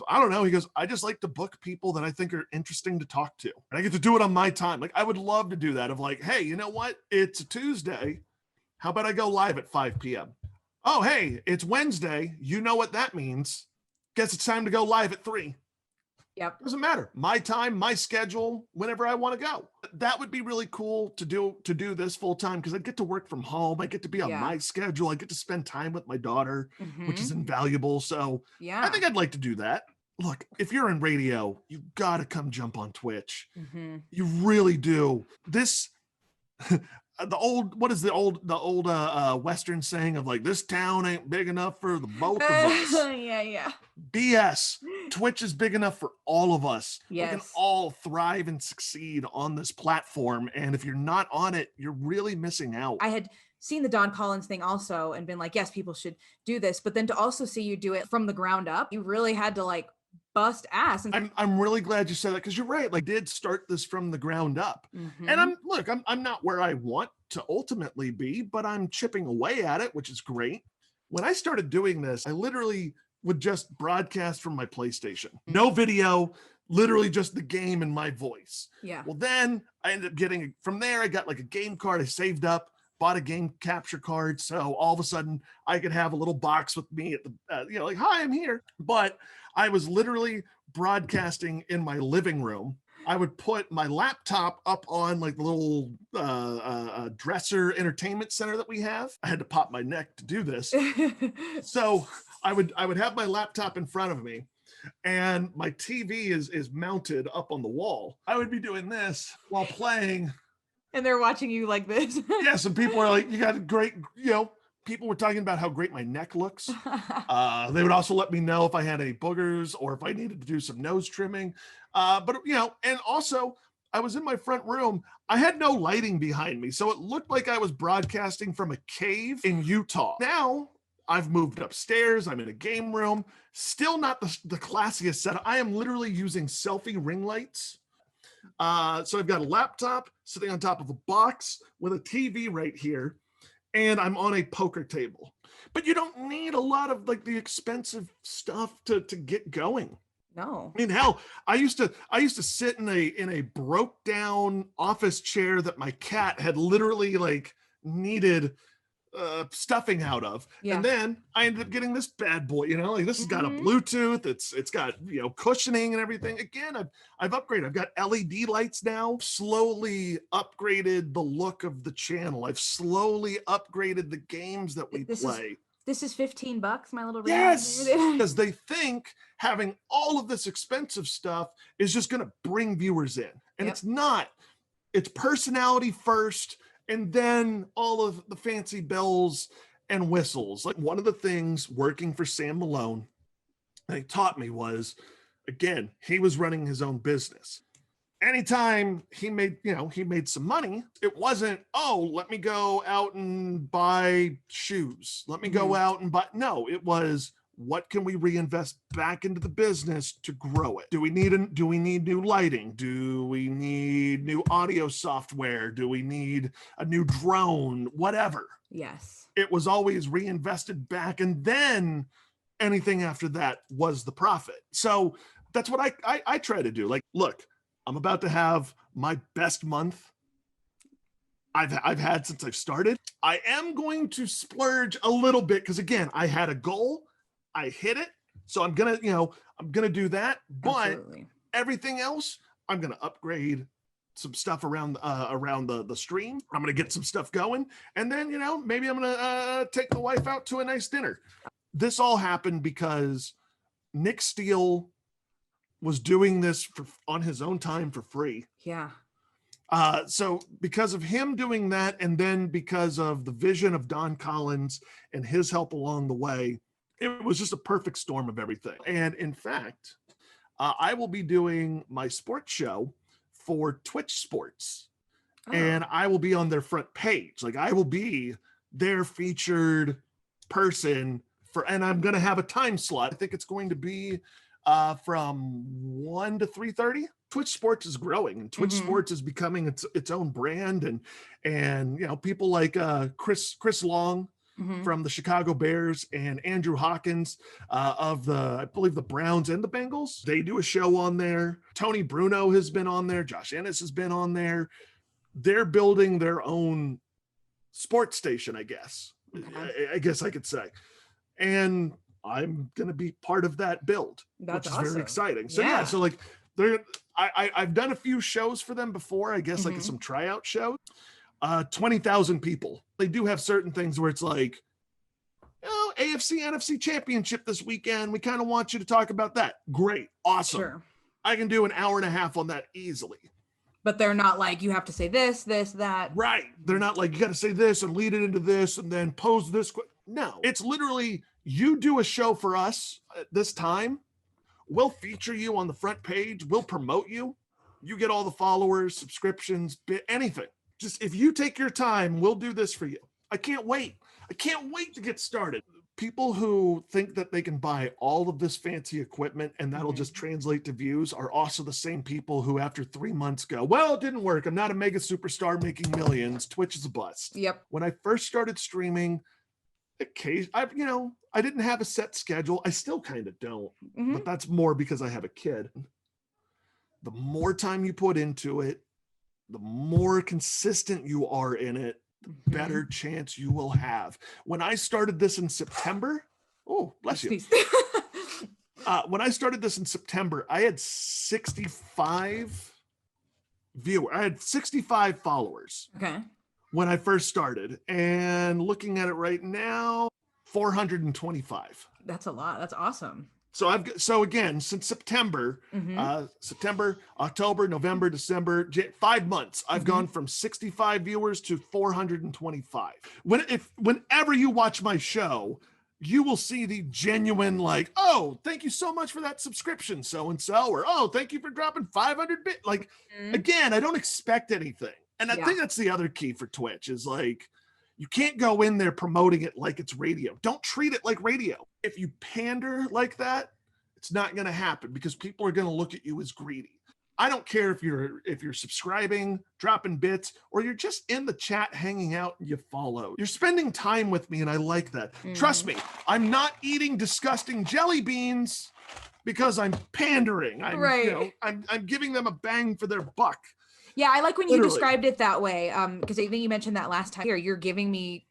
I don't know. He goes, I just like to book people that I think are interesting to talk to. And I get to do it on my time. Like, I would love to do that of like, hey, you know what? It's a Tuesday. How about I go live at 5 p.m.? Oh, hey, it's Wednesday. You know what that means. Guess it's time to go live at 3. Yep. Doesn't matter. My time, my schedule, whenever I want to go. That would be really cool to do this full time because I get to work from home. I get to be on my schedule. I get to spend time with my daughter, which is invaluable. So I think I'd like to do that. Look, if you're in radio, you got to come jump on Twitch. You really do. This... the old Western saying of like, this town ain't big enough for the both of us. Yeah. BS. Twitch is big enough for all of us. Yes. We can all thrive and succeed on this platform. And if you're not on it, you're really missing out. I had seen the Don Collins thing also and been like, yes, people should do this. But then to also see you do it from the ground up, you really had to like bust ass. And I'm really glad you said that because you're right. Like, I did start this from the ground up. And I'm not where I want to ultimately be, but I'm chipping away at it, which is great. When I started doing this, I literally would just broadcast from my PlayStation. No video, literally just the game and my voice. Yeah. Well, then I ended up getting, from there, I got like a game card I saved up, bought a game capture card. So all of a sudden I could have a little box with me at the, like, hi, I'm here. But I was literally broadcasting in my living room. I would put my laptop up on like the little dresser entertainment center that we have. I had to pop my neck to do this. So I would have my laptop in front of me and my TV is mounted up on the wall. I would be doing this while playing. And they're watching you like this. Yes, and people are like, you got a great, People were talking about how great my neck looks. They would also let me know if I had any boogers or if I needed to do some nose trimming. But and also I was in my front room. I had no lighting behind me, so it looked like I was broadcasting from a cave in Utah. Now I've moved upstairs. I'm in a game room. Still not the classiest setup. I am literally using selfie ring lights. So I've got a laptop sitting on top of a box with a TV right here, and I'm on a poker table. But you don't need a lot of like the expensive stuff to get going. No. I mean, hell, I used to sit in a broke down office chair that my cat had literally like needed stuffing out of. Yeah. And then I ended up getting this bad boy, like this has got a Mhm. Bluetooth, it's got cushioning and everything. Again, I've upgraded. I've got LED lights now. Slowly upgraded the look of the channel. I've slowly upgraded the games that we play. This is $15, my little Yes, because they think having all of this expensive stuff is just going to bring viewers in, and it's not. It's personality first, and then all of the fancy bells and whistles. Like one of the things working for Sam Malone that he taught me was, again, he was running his own business. Anytime he made some money, it wasn't, oh, let me go out and buy shoes. Let me go out and buy. No, it was, what can we reinvest back into the business to grow it? Do we need new lighting? Do we need new audio software? Do we need a new drone? Whatever. Yes. It was always reinvested back, and then anything after that was the profit. So that's what I try to do. Like, look, I'm about to have my best month I've had since I've started. I am going to splurge a little bit because, again, I had a goal. I hit it. So I'm gonna do that. But everything else, I'm gonna upgrade some stuff around the stream. I'm gonna get some stuff going, and then maybe I'm gonna take the wife out to a nice dinner. This all happened because Nick Steele was doing this on his own time for free. Yeah. So because of him doing that, and then because of the vision of Don Collins and his help along the way, it was just a perfect storm of everything. And in fact, I will be doing my sports show for Twitch Sports, and I will be on their front page. Like, I will be their featured person and I'm going to have a time slot. I think it's going to be from 1 to 3:30. Twitch Sports is growing, and Twitch Sports is becoming its own brand, and people like Chris Long from the Chicago Bears and Andrew Hawkins of I believe the Browns and the Bengals. They do a show on there. Tony Bruno has been on there. Josh Ennis has been on there. They're building their own sports station, I guess. I guess I could say. And I'm going to be part of that build, which is very exciting. So yeah, so like I've done a few shows for them before, I guess, like some tryout shows. 20,000 people. They do have certain things where it's like, AFC, NFC championship this weekend. We kind of want you to talk about that. Great. Awesome. Sure. I can do an hour and a half on that easily. But they're not like, you have to say this, that. Right. They're not like, you got to say this and lead it into this and then pose this. No, it's literally, you do a show for us at this time. We'll feature you on the front page. We'll promote you. You get all the followers, subscriptions, anything. Just if you take your time, we'll do this for you. I can't wait. I can't wait to get started. People who think that they can buy all of this fancy equipment and that'll just translate to views are also the same people who after 3 months go, well, it didn't work. I'm not a mega superstar making millions. Twitch is a bust. Yep. When I first started streaming, I didn't have a set schedule. I still kind of don't, but that's more because I have a kid. The more time you put into it, the more consistent you are in it, the better chance you will have. When I started this in September, oh, bless you. When I started this in September, I had 65 viewers. I had 65 followers. Okay. When I first started, and looking at it right now, 425. That's a lot. That's awesome. So again, since September, Mm-hmm. September, October, November, December, 5 months, I've Mm-hmm. gone from 65 viewers to 425. Whenever you watch my show, you will see the genuine, like, oh, thank you so much for that subscription, so and so, or oh, thank you for dropping 500 bit. Like, Mm-hmm. again, I don't expect anything, and I Yeah. think that's the other key for Twitch is like, you can't go in there promoting it like it's radio. Don't treat it like radio. If you pander like that, it's not going to happen because people are going to look at you as greedy. I don't care if you're subscribing, dropping bits, or you're just in the chat hanging out and you follow. You're spending time with me and I like that. Trust me, I'm not eating disgusting jelly beans because I'm pandering. Right. I'm giving them a bang for their buck. Yeah, I like when you Literally. described it that way. Because I think you mentioned that last time. Here, you're giving me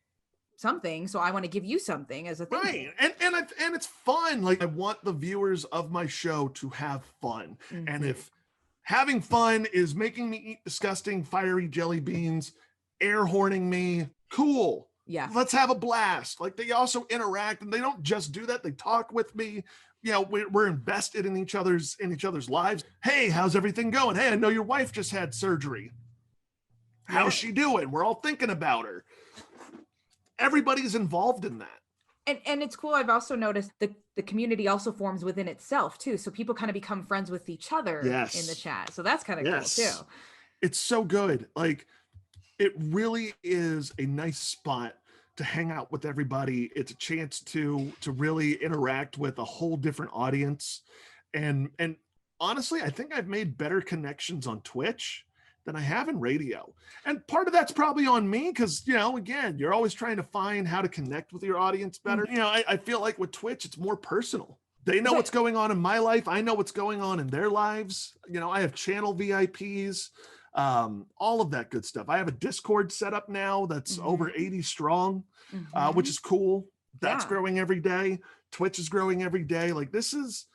something, so I want to give you something as a thank you. Right. And it's fun. Like, I want the viewers of my show to have fun. And Mm-hmm. if having fun is making me eat disgusting fiery jelly beans, air horning me, cool. Yeah. Let's have a blast. Like, they also interact, and they don't just do that, they talk with me. We're invested in each other's lives. Hey, how's everything going? Hey, I know your wife just had surgery. How's she doing? We're all thinking about her. Everybody's involved in that. And it's cool. I've also noticed the community also forms within itself too. So people kind of become friends with each other Yes. in the chat. So that's kind of cool too. It's so good. Like, it really is a nice spot to hang out with everybody. It's a chance to really interact with a whole different audience. And honestly, I think I've made better connections on Twitch than I have in radio. And part of that's probably on me because, again, you're always trying to find how to connect with your audience better. Mm-hmm. I feel like with Twitch, it's more personal. They know what's going on in my life. I know what's going on in their lives. I have channel VIPs, all of that good stuff. I have a Discord set up now that's over 80 strong, which is cool. That's growing every day. Twitch is growing every day. Like, this is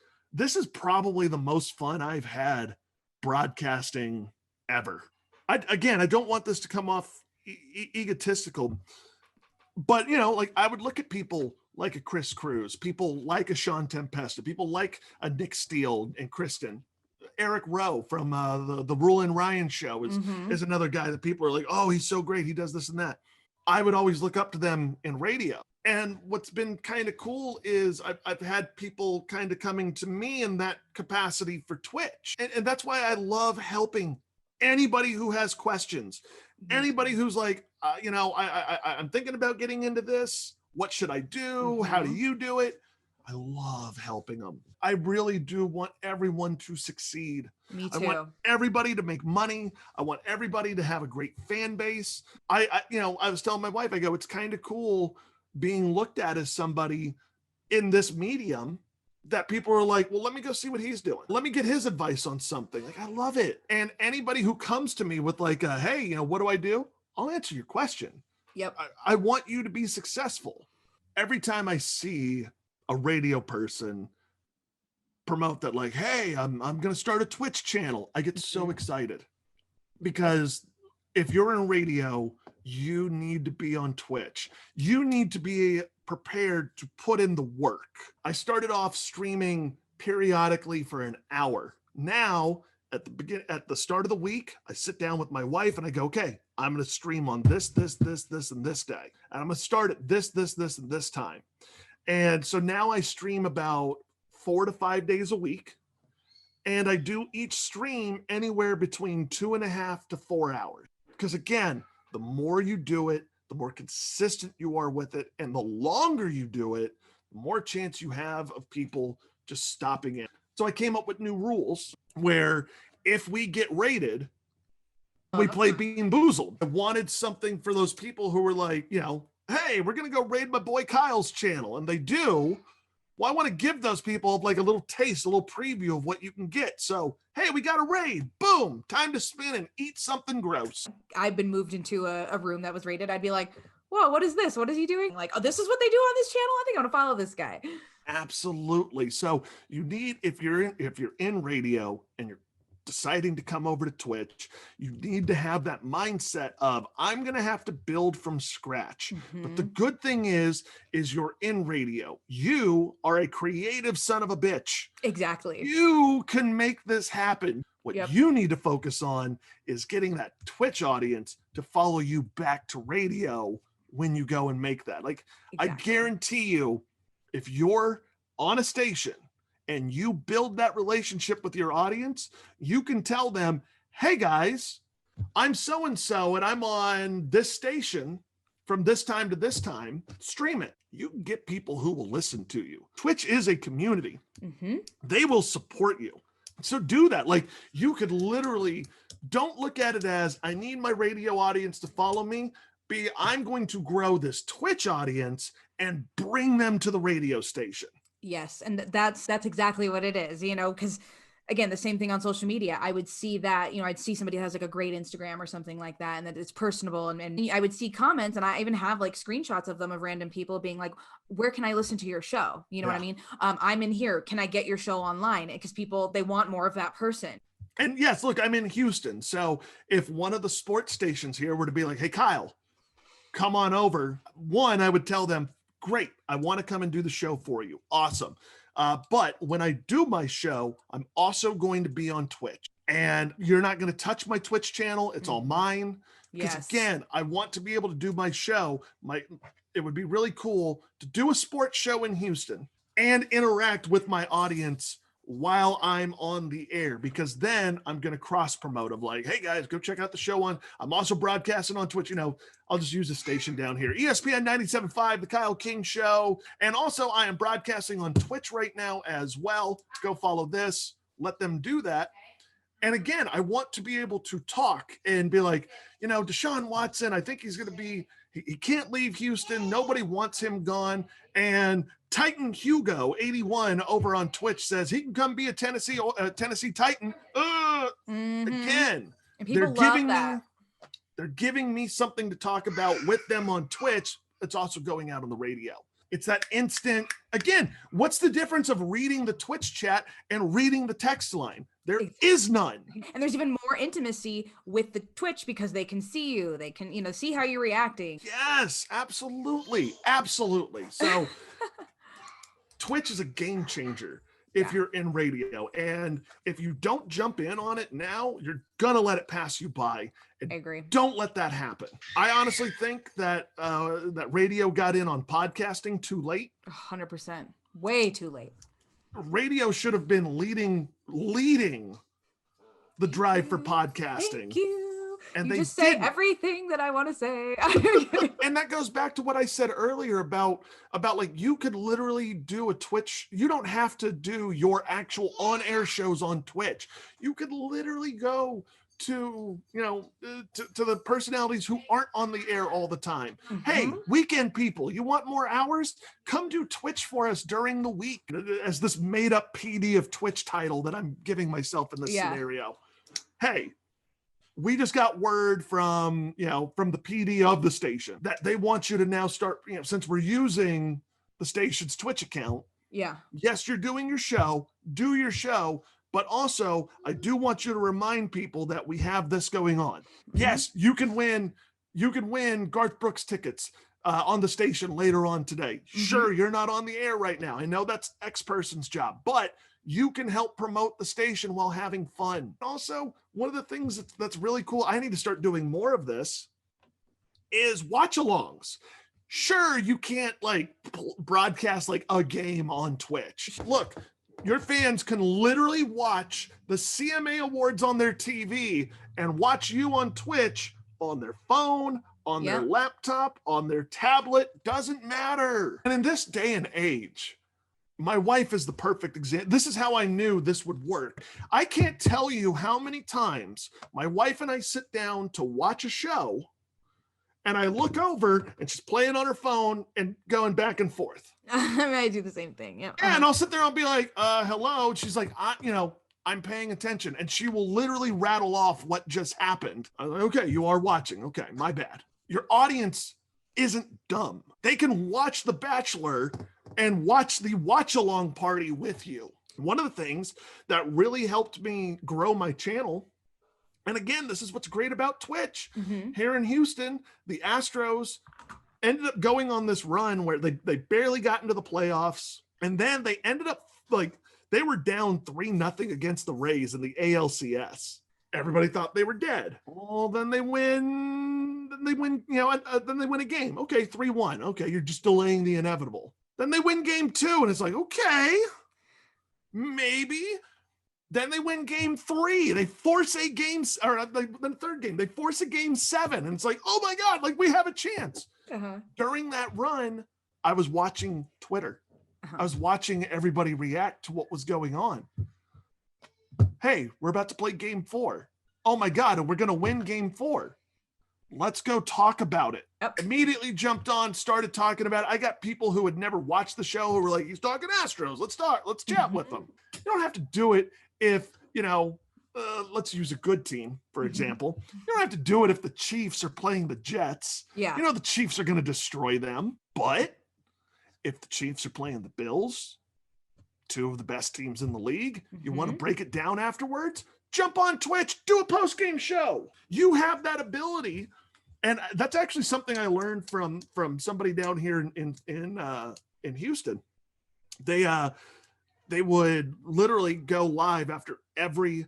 probably the most fun I've had broadcasting ever. I don't want this to come off egotistical, but like, I would look at people like a Chris Cruz, people like a Sean Tempesta, people like a Nick Steele and Kristen. Eric Rowe from the Rule and Ryan show is another guy that people are like, oh, he's so great, he does this and that. I would always look up to them in radio. And what's been kind of cool is I've had people kind of coming to me in that capacity for Twitch. And that's why I love helping anybody who has questions, anybody who's like, I'm thinking about getting into this. What should I do? How do you do it? I love helping them. I really do want everyone to succeed. Me too. I want everybody to make money. I want everybody to have a great fan base. I was telling my wife, I go, it's kind of cool being looked at as somebody in this medium that people are like, well, let me go see what he's doing. Let me get his advice on something. Like, I love it. And anybody who comes to me with like, hey, what do I do? I'll answer your question. Yep. I want you to be successful. Every time I see a radio person promote that, like, hey, I'm going to start a Twitch channel, I get so excited, because if you're in radio, you need to be on Twitch. You need to be prepared to put in the work. I started off streaming periodically for an hour. Now, at the start of the week, I sit down with my wife and I go, okay, I'm going to stream on this, and this day. And I'm going to start at this, and this time. And so now I stream about 4 to 5 days a week. And I do each stream anywhere between 2.5 to 4 hours. Because again, the more you do it, the more consistent you are with it. And the longer you do it, the more chance you have of people just stopping in. So I came up with new rules where if we get rated, we play Bean Boozled. I wanted something for those people who were like, hey, we're going to go raid my boy Kyle's channel. And they do. Well, I want to give those people like a little taste, a little preview of what you can get. So, hey, we got a raid. Boom. Time to spin and eat something gross. I've been moved into a room that was raided. I'd be like, whoa, what is this? What is he doing? Like, oh, this is what they do on this channel? I think I'm going to follow this guy. Absolutely. So you need, if you're in radio and you're deciding to come over to Twitch, you need to have that mindset of, I'm going to have to build from scratch. But the good thing is you're in radio. You are a creative son of a bitch. Exactly. You can make this happen. What Yep. you need to focus on is getting that Twitch audience to follow you back to radio when you go and make that. Like, Exactly. I guarantee you, if you're on a station and you build that relationship with your audience, you can tell them, hey guys, I'm so-and-so and I'm on this station from this time to this time, stream it. You can get people who will listen to you. Twitch is a community. They will support you. So do that. Like, you could literally, don't look at it as, I need my radio audience to follow me. Be, I'm going to grow this Twitch audience and bring them to the radio station. Yes. And that's exactly what it is, you know, because again, the same thing on social media. I would see that, you know, I'd see somebody who has like a great Instagram or something like that, and that it's personable. And I would see comments, and I even have like screenshots of them of random people being like, where can I listen to your show? You know what I mean? I'm in here. Can I get your show online? Because people, they want more of that person. And yes, look, I'm in Houston. So if one of the sports stations here were to be like, hey, Kyle, come on over. One, I would tell them, great, I want to come and do the show for you. Awesome. But when I do my show, I'm also going to be on Twitch. And you're not going to touch my Twitch channel. It's all mine. Because again, I want to be able to do my show. It would be really cool to do a sports show in Houston and interact with my audience while I'm on the air, because then I'm going to cross promote of like, hey guys, go check out the show I'm also broadcasting on Twitch. You know, I'll just use the station down here, ESPN 97.5, the Kyle King Show. And also I am broadcasting on Twitch right now as well. Go follow this, let them do that. And again, I want to be able to talk and be like, you know, Deshaun Watson, I think he's going to be, he can't leave Houston. Nobody wants him gone. And Titan Hugo 81 over on Twitch says he can come be a Tennessee Titan. Again, and people love that. They're giving me something to talk about with them on Twitch. It's also going out on the radio. It's that instant. Again, what's the difference of reading the Twitch chat and reading the text line? There is none. And there's even more intimacy with the Twitch because they can see you. They can, you know, see how you're reacting. Yes, absolutely. Absolutely. So Twitch is a game changer if you're in radio. And if you don't jump in on it now, you're going to let it pass you by. And I agree. Don't let that happen. I honestly think that that radio got in on podcasting too late. 100%. Way too late. Radio should have been leading the drive for podcasting. Thank you. And you they just say didn't. everything that I want to say. And that goes back to what I said earlier about like, you could literally do a Twitch. You don't have to do your actual on-air shows on Twitch. You could literally go to, you know, to the personalities who aren't on the air all the time. Hey, weekend people, you want more hours? Come do Twitch for us during the week, as this made up PD of Twitch title that I'm giving myself in this scenario. Hey, we just got word from the PD of the station that they want you to now start, you know, since we're using the station's Twitch account. Yeah. Yes, you're doing your show, do your show. But also, I do want you to remind people that we have this going on. Yes, you can win Garth Brooks tickets on the station later on today. Sure, you're not on the air right now. I know that's X person's job, but you can help promote the station while having fun. Also, one of the things that's really cool, I need to start doing more of this, is watch-alongs. Sure, you can't like broadcast like a game on Twitch. Look, your fans can literally watch the CMA Awards on their TV and watch you on Twitch on their phone, on their laptop, on their tablet. Doesn't matter. And in this day and age, my wife is the perfect example. This is how I knew this would work. I can't tell you how many times my wife and I sit down to watch a show, and I look over and she's playing on her phone and going back and forth. I do the same thing. Yeah. And I'll sit there and I'll be like, hello. And she's like, I'm paying attention. And she will literally rattle off what just happened. I'm like, okay, you are watching. Okay, my bad. Your audience isn't dumb. They can watch The Bachelor and watch the watch-along party with you. One of the things that really helped me grow my channel, and again, this is what's great about Twitch. Here in Houston, the Astros ended up going on this run where they barely got into the playoffs, and then they ended up like they were down 3-0 against the Rays in the ALCS. Everybody thought they were dead. Well, then they win, then they win a game. Okay, 3-1. Okay, you're just delaying the inevitable. Then they win game 2, and it's like, okay, maybe. Then they win game 3. They force a game, or the third game, they force a game 7. And it's like, oh my God, like we have a chance. During that run, I was watching Twitter. I was watching everybody react to what was going on. Hey, we're about to play game 4. Oh my God, and we're going to win game 4. Let's go talk about it. Immediately jumped on, started talking about it. I got people who had never watched the show who were like, he's talking Astros. Let's chat with them. You don't have to do it if, let's use a good team, for example. You don't have to do it if the Chiefs are playing the Jets. Yeah. The Chiefs are going to destroy them. But if the Chiefs are playing the Bills, 2 of the best teams in the league, you want to break it down afterwards? Jump on Twitch, do a post-game show. You have that ability. And that's actually something I learned from somebody down here in Houston. They would literally go live after every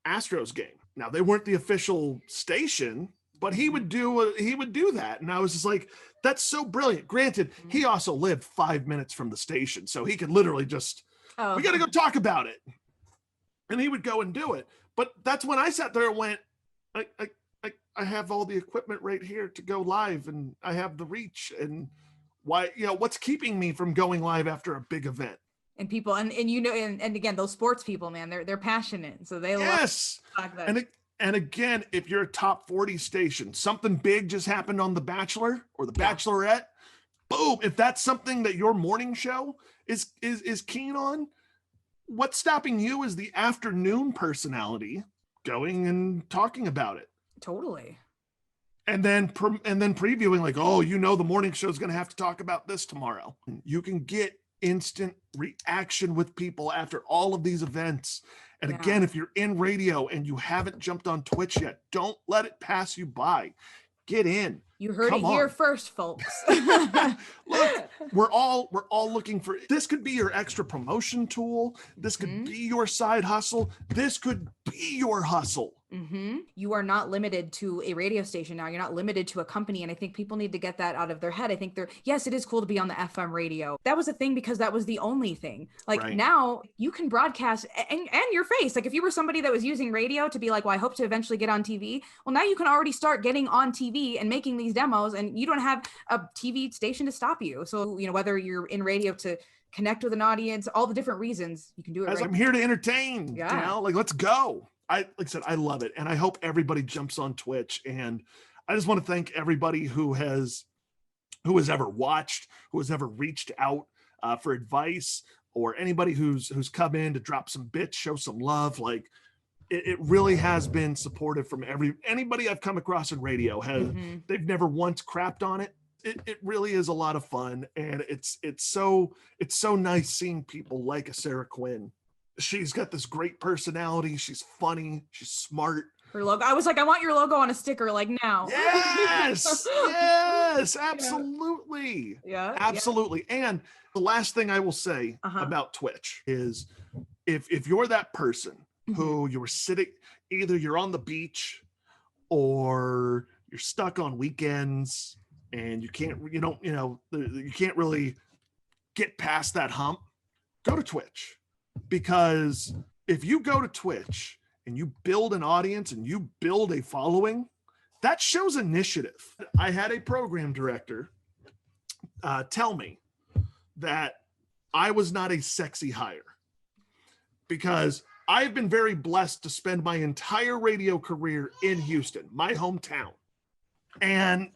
Astros game. Now, they weren't the official station, but he would do that. And I was just like, that's so brilliant. Granted, he also lived 5 minutes from the station, so he could literally just, we got to go talk about it. And he would go and do it. But that's when I sat there and went, I have all the equipment right here to go live, and I have the reach. And why, what's keeping me from going live after a big event? And people, and again, those sports people, man, they're passionate. So they love that. And again, if you're a top 40 station, something big just happened on The Bachelor or The Bachelorette, boom. If that's something that your morning show is keen on, what's stopping you is the afternoon personality going and talking about it. Totally. And then previewing like, oh, the morning show is going to have to talk about this tomorrow. You can get instant reaction with people after all of these events. And again, if you're in radio and you haven't jumped on Twitch yet, don't let it pass you by. Get in. You heard it here first, folks. Look, we're all looking for, this could be your extra promotion tool. This could be your side hustle. This could be your hustle. You are not limited to a radio station now. You're not limited to a company. And I think people need to get that out of their head. I think yes, it is cool to be on the FM radio. That was a thing because that was the only thing. Now you can broadcast and your face. Like if you were somebody that was using radio to be like, well, I hope to eventually get on TV. Well, now you can already start getting on TV and making these demos, and you don't have a TV station to stop you. So, whether you're in radio to connect with an audience, all the different reasons you can do it. I'm here to entertain, let's go. Like I said, I love it. And I hope everybody jumps on Twitch. And I just want to thank everybody who has ever watched, who has ever reached out for advice, or anybody who's come in to drop some bits, show some love. Like it really has been supportive from anybody I've come across in radio. They've never once crapped on it. It really is a lot of fun. And it's so nice seeing people like a Sarah Quinn. She's got this great personality. She's funny. She's smart. Her logo. I was like, I want your logo on a sticker like now. Yes. Yes, absolutely. Yeah. Absolutely. Yeah. And the last thing I will say about Twitch is if you're that person who you were sitting, either you're on the beach or you're stuck on weekends and you can't really get past that hump, go to Twitch. Because if you go to Twitch and you build an audience and you build a following, that shows initiative. I had a program director tell me that I was not a sexy hire, because I've been very blessed to spend my entire radio career in Houston, my hometown. And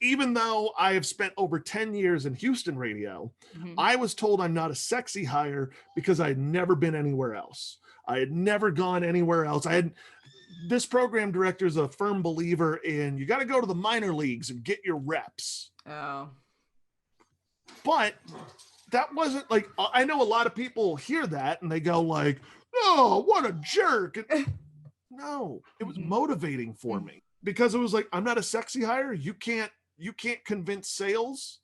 even though I have spent over 10 years in Houston radio, I was told I'm not a sexy hire because I had never been anywhere else. I had never gone anywhere else. This program director is a firm believer in, you got to go to the minor leagues and get your reps. Oh. But that wasn't like, I know a lot of people hear that and they go like, oh, what a jerk. No, it was motivating for me because it was like, I'm not a sexy hire. You can't convince sales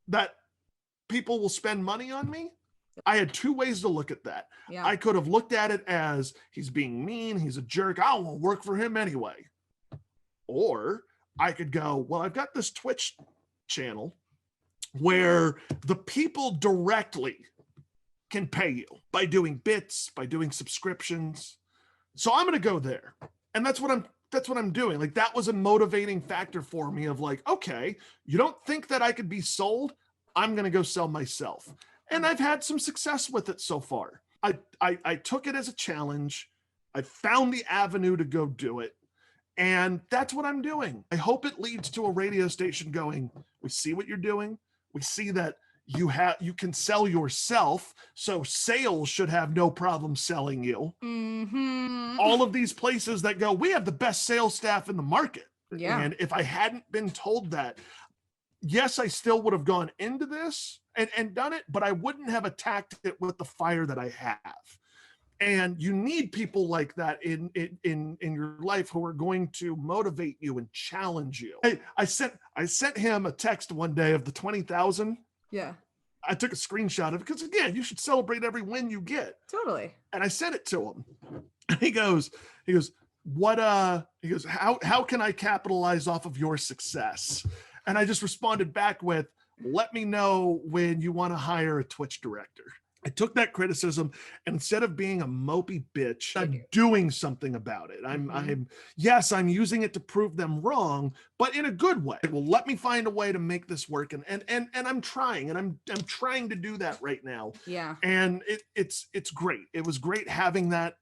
that people will spend money on me. I had two ways to look at that. Yeah. I could have looked at it as he's being mean, he's a jerk, I won't work for him anyway. Or I could go, well, I've got this Twitch channel where the people directly can pay you by doing bits, by doing subscriptions. So I'm going to go there. And that's what I'm doing. Like, that was a motivating factor for me of like, okay, you don't think that I could be sold? I'm going to go sell myself. And I've had some success with it so far. I took it as a challenge. I found the avenue to go do it. And that's what I'm doing. I hope it leads to a radio station going, we see what you're doing. We see that you can sell yourself. So sales should have no problem selling you. Mm-hmm. All of these places that go, we have the best sales staff in the market. Yeah. And if I hadn't been told that, yes, I still would have gone into this and done it, but I wouldn't have attacked it with the fire that I have. And you need people like that in your life who are going to motivate you and challenge you. I sent him a text one day of the 20,000. Yeah. I took a screenshot of it because, again, you should celebrate every win you get. Totally. And I sent it to him. And he goes, how can I capitalize off of your success? And I just responded back with, let me know when you want to hire a Twitch director. I took that criticism, and instead of being a mopey bitch, I'm doing something about it. I'm using it to prove them wrong, but in a good way. Well, let me find a way to make this work. And I'm trying, and I'm trying to do that right now. Yeah. And it's great. It was great having that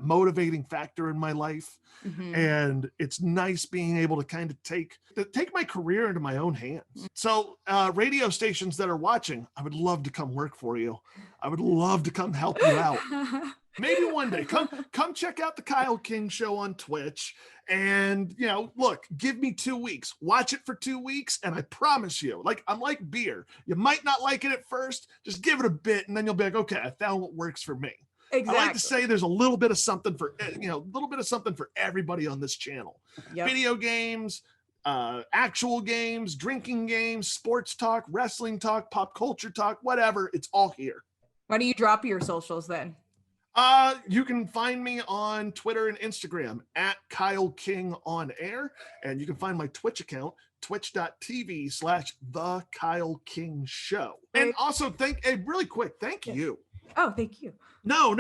motivating factor in my life. Mm-hmm. And it's nice being able to kind of take my career into my own hands. So radio stations that are watching, I would love to come work for you. I would love to come help you out. Maybe one day come check out the Kyle King Show on Twitch. And, look, give me 2 weeks, watch it for 2 weeks. And I promise you, I'm like beer. You might not like it at first, just give it a bit. And then you'll be like, okay, I found what works for me. Exactly. I like to say there's a little bit of something for, everybody on this channel. Yep. Video games, actual games, drinking games, sports talk, wrestling talk, pop culture talk, whatever. It's all here. Why don't you drop your socials then? You can find me on Twitter and Instagram at Kyle King on air. And you can find my Twitch account, twitch.tv/The Kyle King Show. And also really quick, thank you. Oh, thank you. No.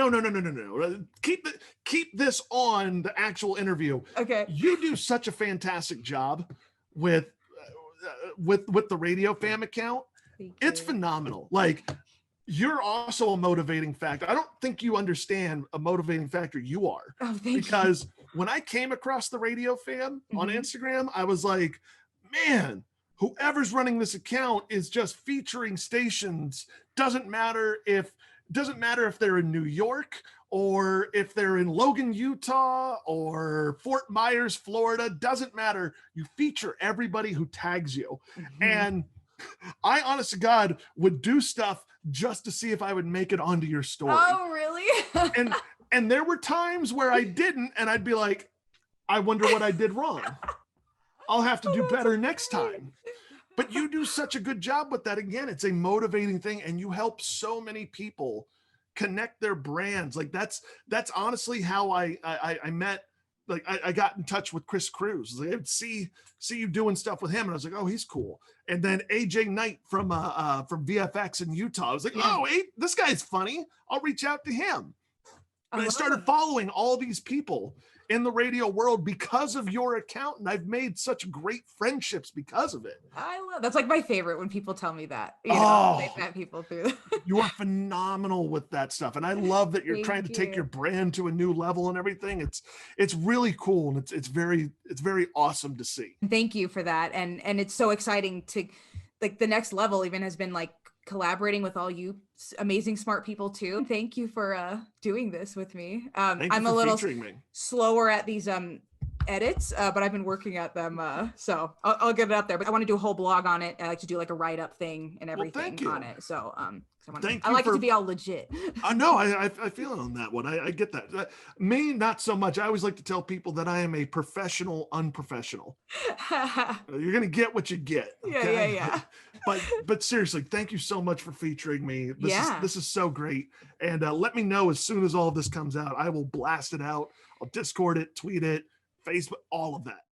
Keep this on the actual interview. Okay. You do such a fantastic job with the Radio Fam account. It's phenomenal. You're also a motivating factor. I don't think you understand a motivating factor you are. Oh, thank because you. When I came across the Radio Fam on Instagram, I was like, man, whoever's running this account is just featuring stations. Doesn't matter if they're in New York or if they're in Logan, Utah or Fort Myers, Florida. Doesn't matter. You feature everybody who tags you. Mm-hmm. And I, honest to God, would do stuff just to see if I would make it onto your story. Oh, really? and there were times where I didn't, and I'd be like, I wonder what I did wrong. I'll have to do better next time. But you do such a good job with that. Again, it's a motivating thing, and you help so many people connect their brands. That's honestly how I met. I got in touch with Chris Cruz. I'd see you doing stuff with him, and I was like, oh, he's cool. And then AJ Knight from VFX in Utah. I was like, oh, this guy's funny. I'll reach out to him. And I started following all these people in the radio world because of your account, and I've made such great friendships because of it. That's my favorite when people tell me that. They've met people through. You are phenomenal with that stuff, and I love that you're trying to take your brand to a new level and everything. It's really cool, and it's very awesome to see. Thank you for that, and it's so exciting to the next level. Even has been collaborating with all you amazing smart people too. Thank you for doing this with me. I'm a little slower at these edits, but I've been working at them. So I'll get it up there. But I want to do a whole blog on it. I like to do like a write up thing and Well, thank everything on you. it. So Thank I you like it to for be all legit. I know I feel it on that one. I get that. Me, not so much. I always like to tell people that I am a professional unprofessional. You're gonna get what you get, okay? Yeah. But seriously, thank you so much for featuring me. Yeah. This is so great. And let me know as soon as all of this comes out. I will blast it out. I'll Discord it, tweet it, Facebook, all of that.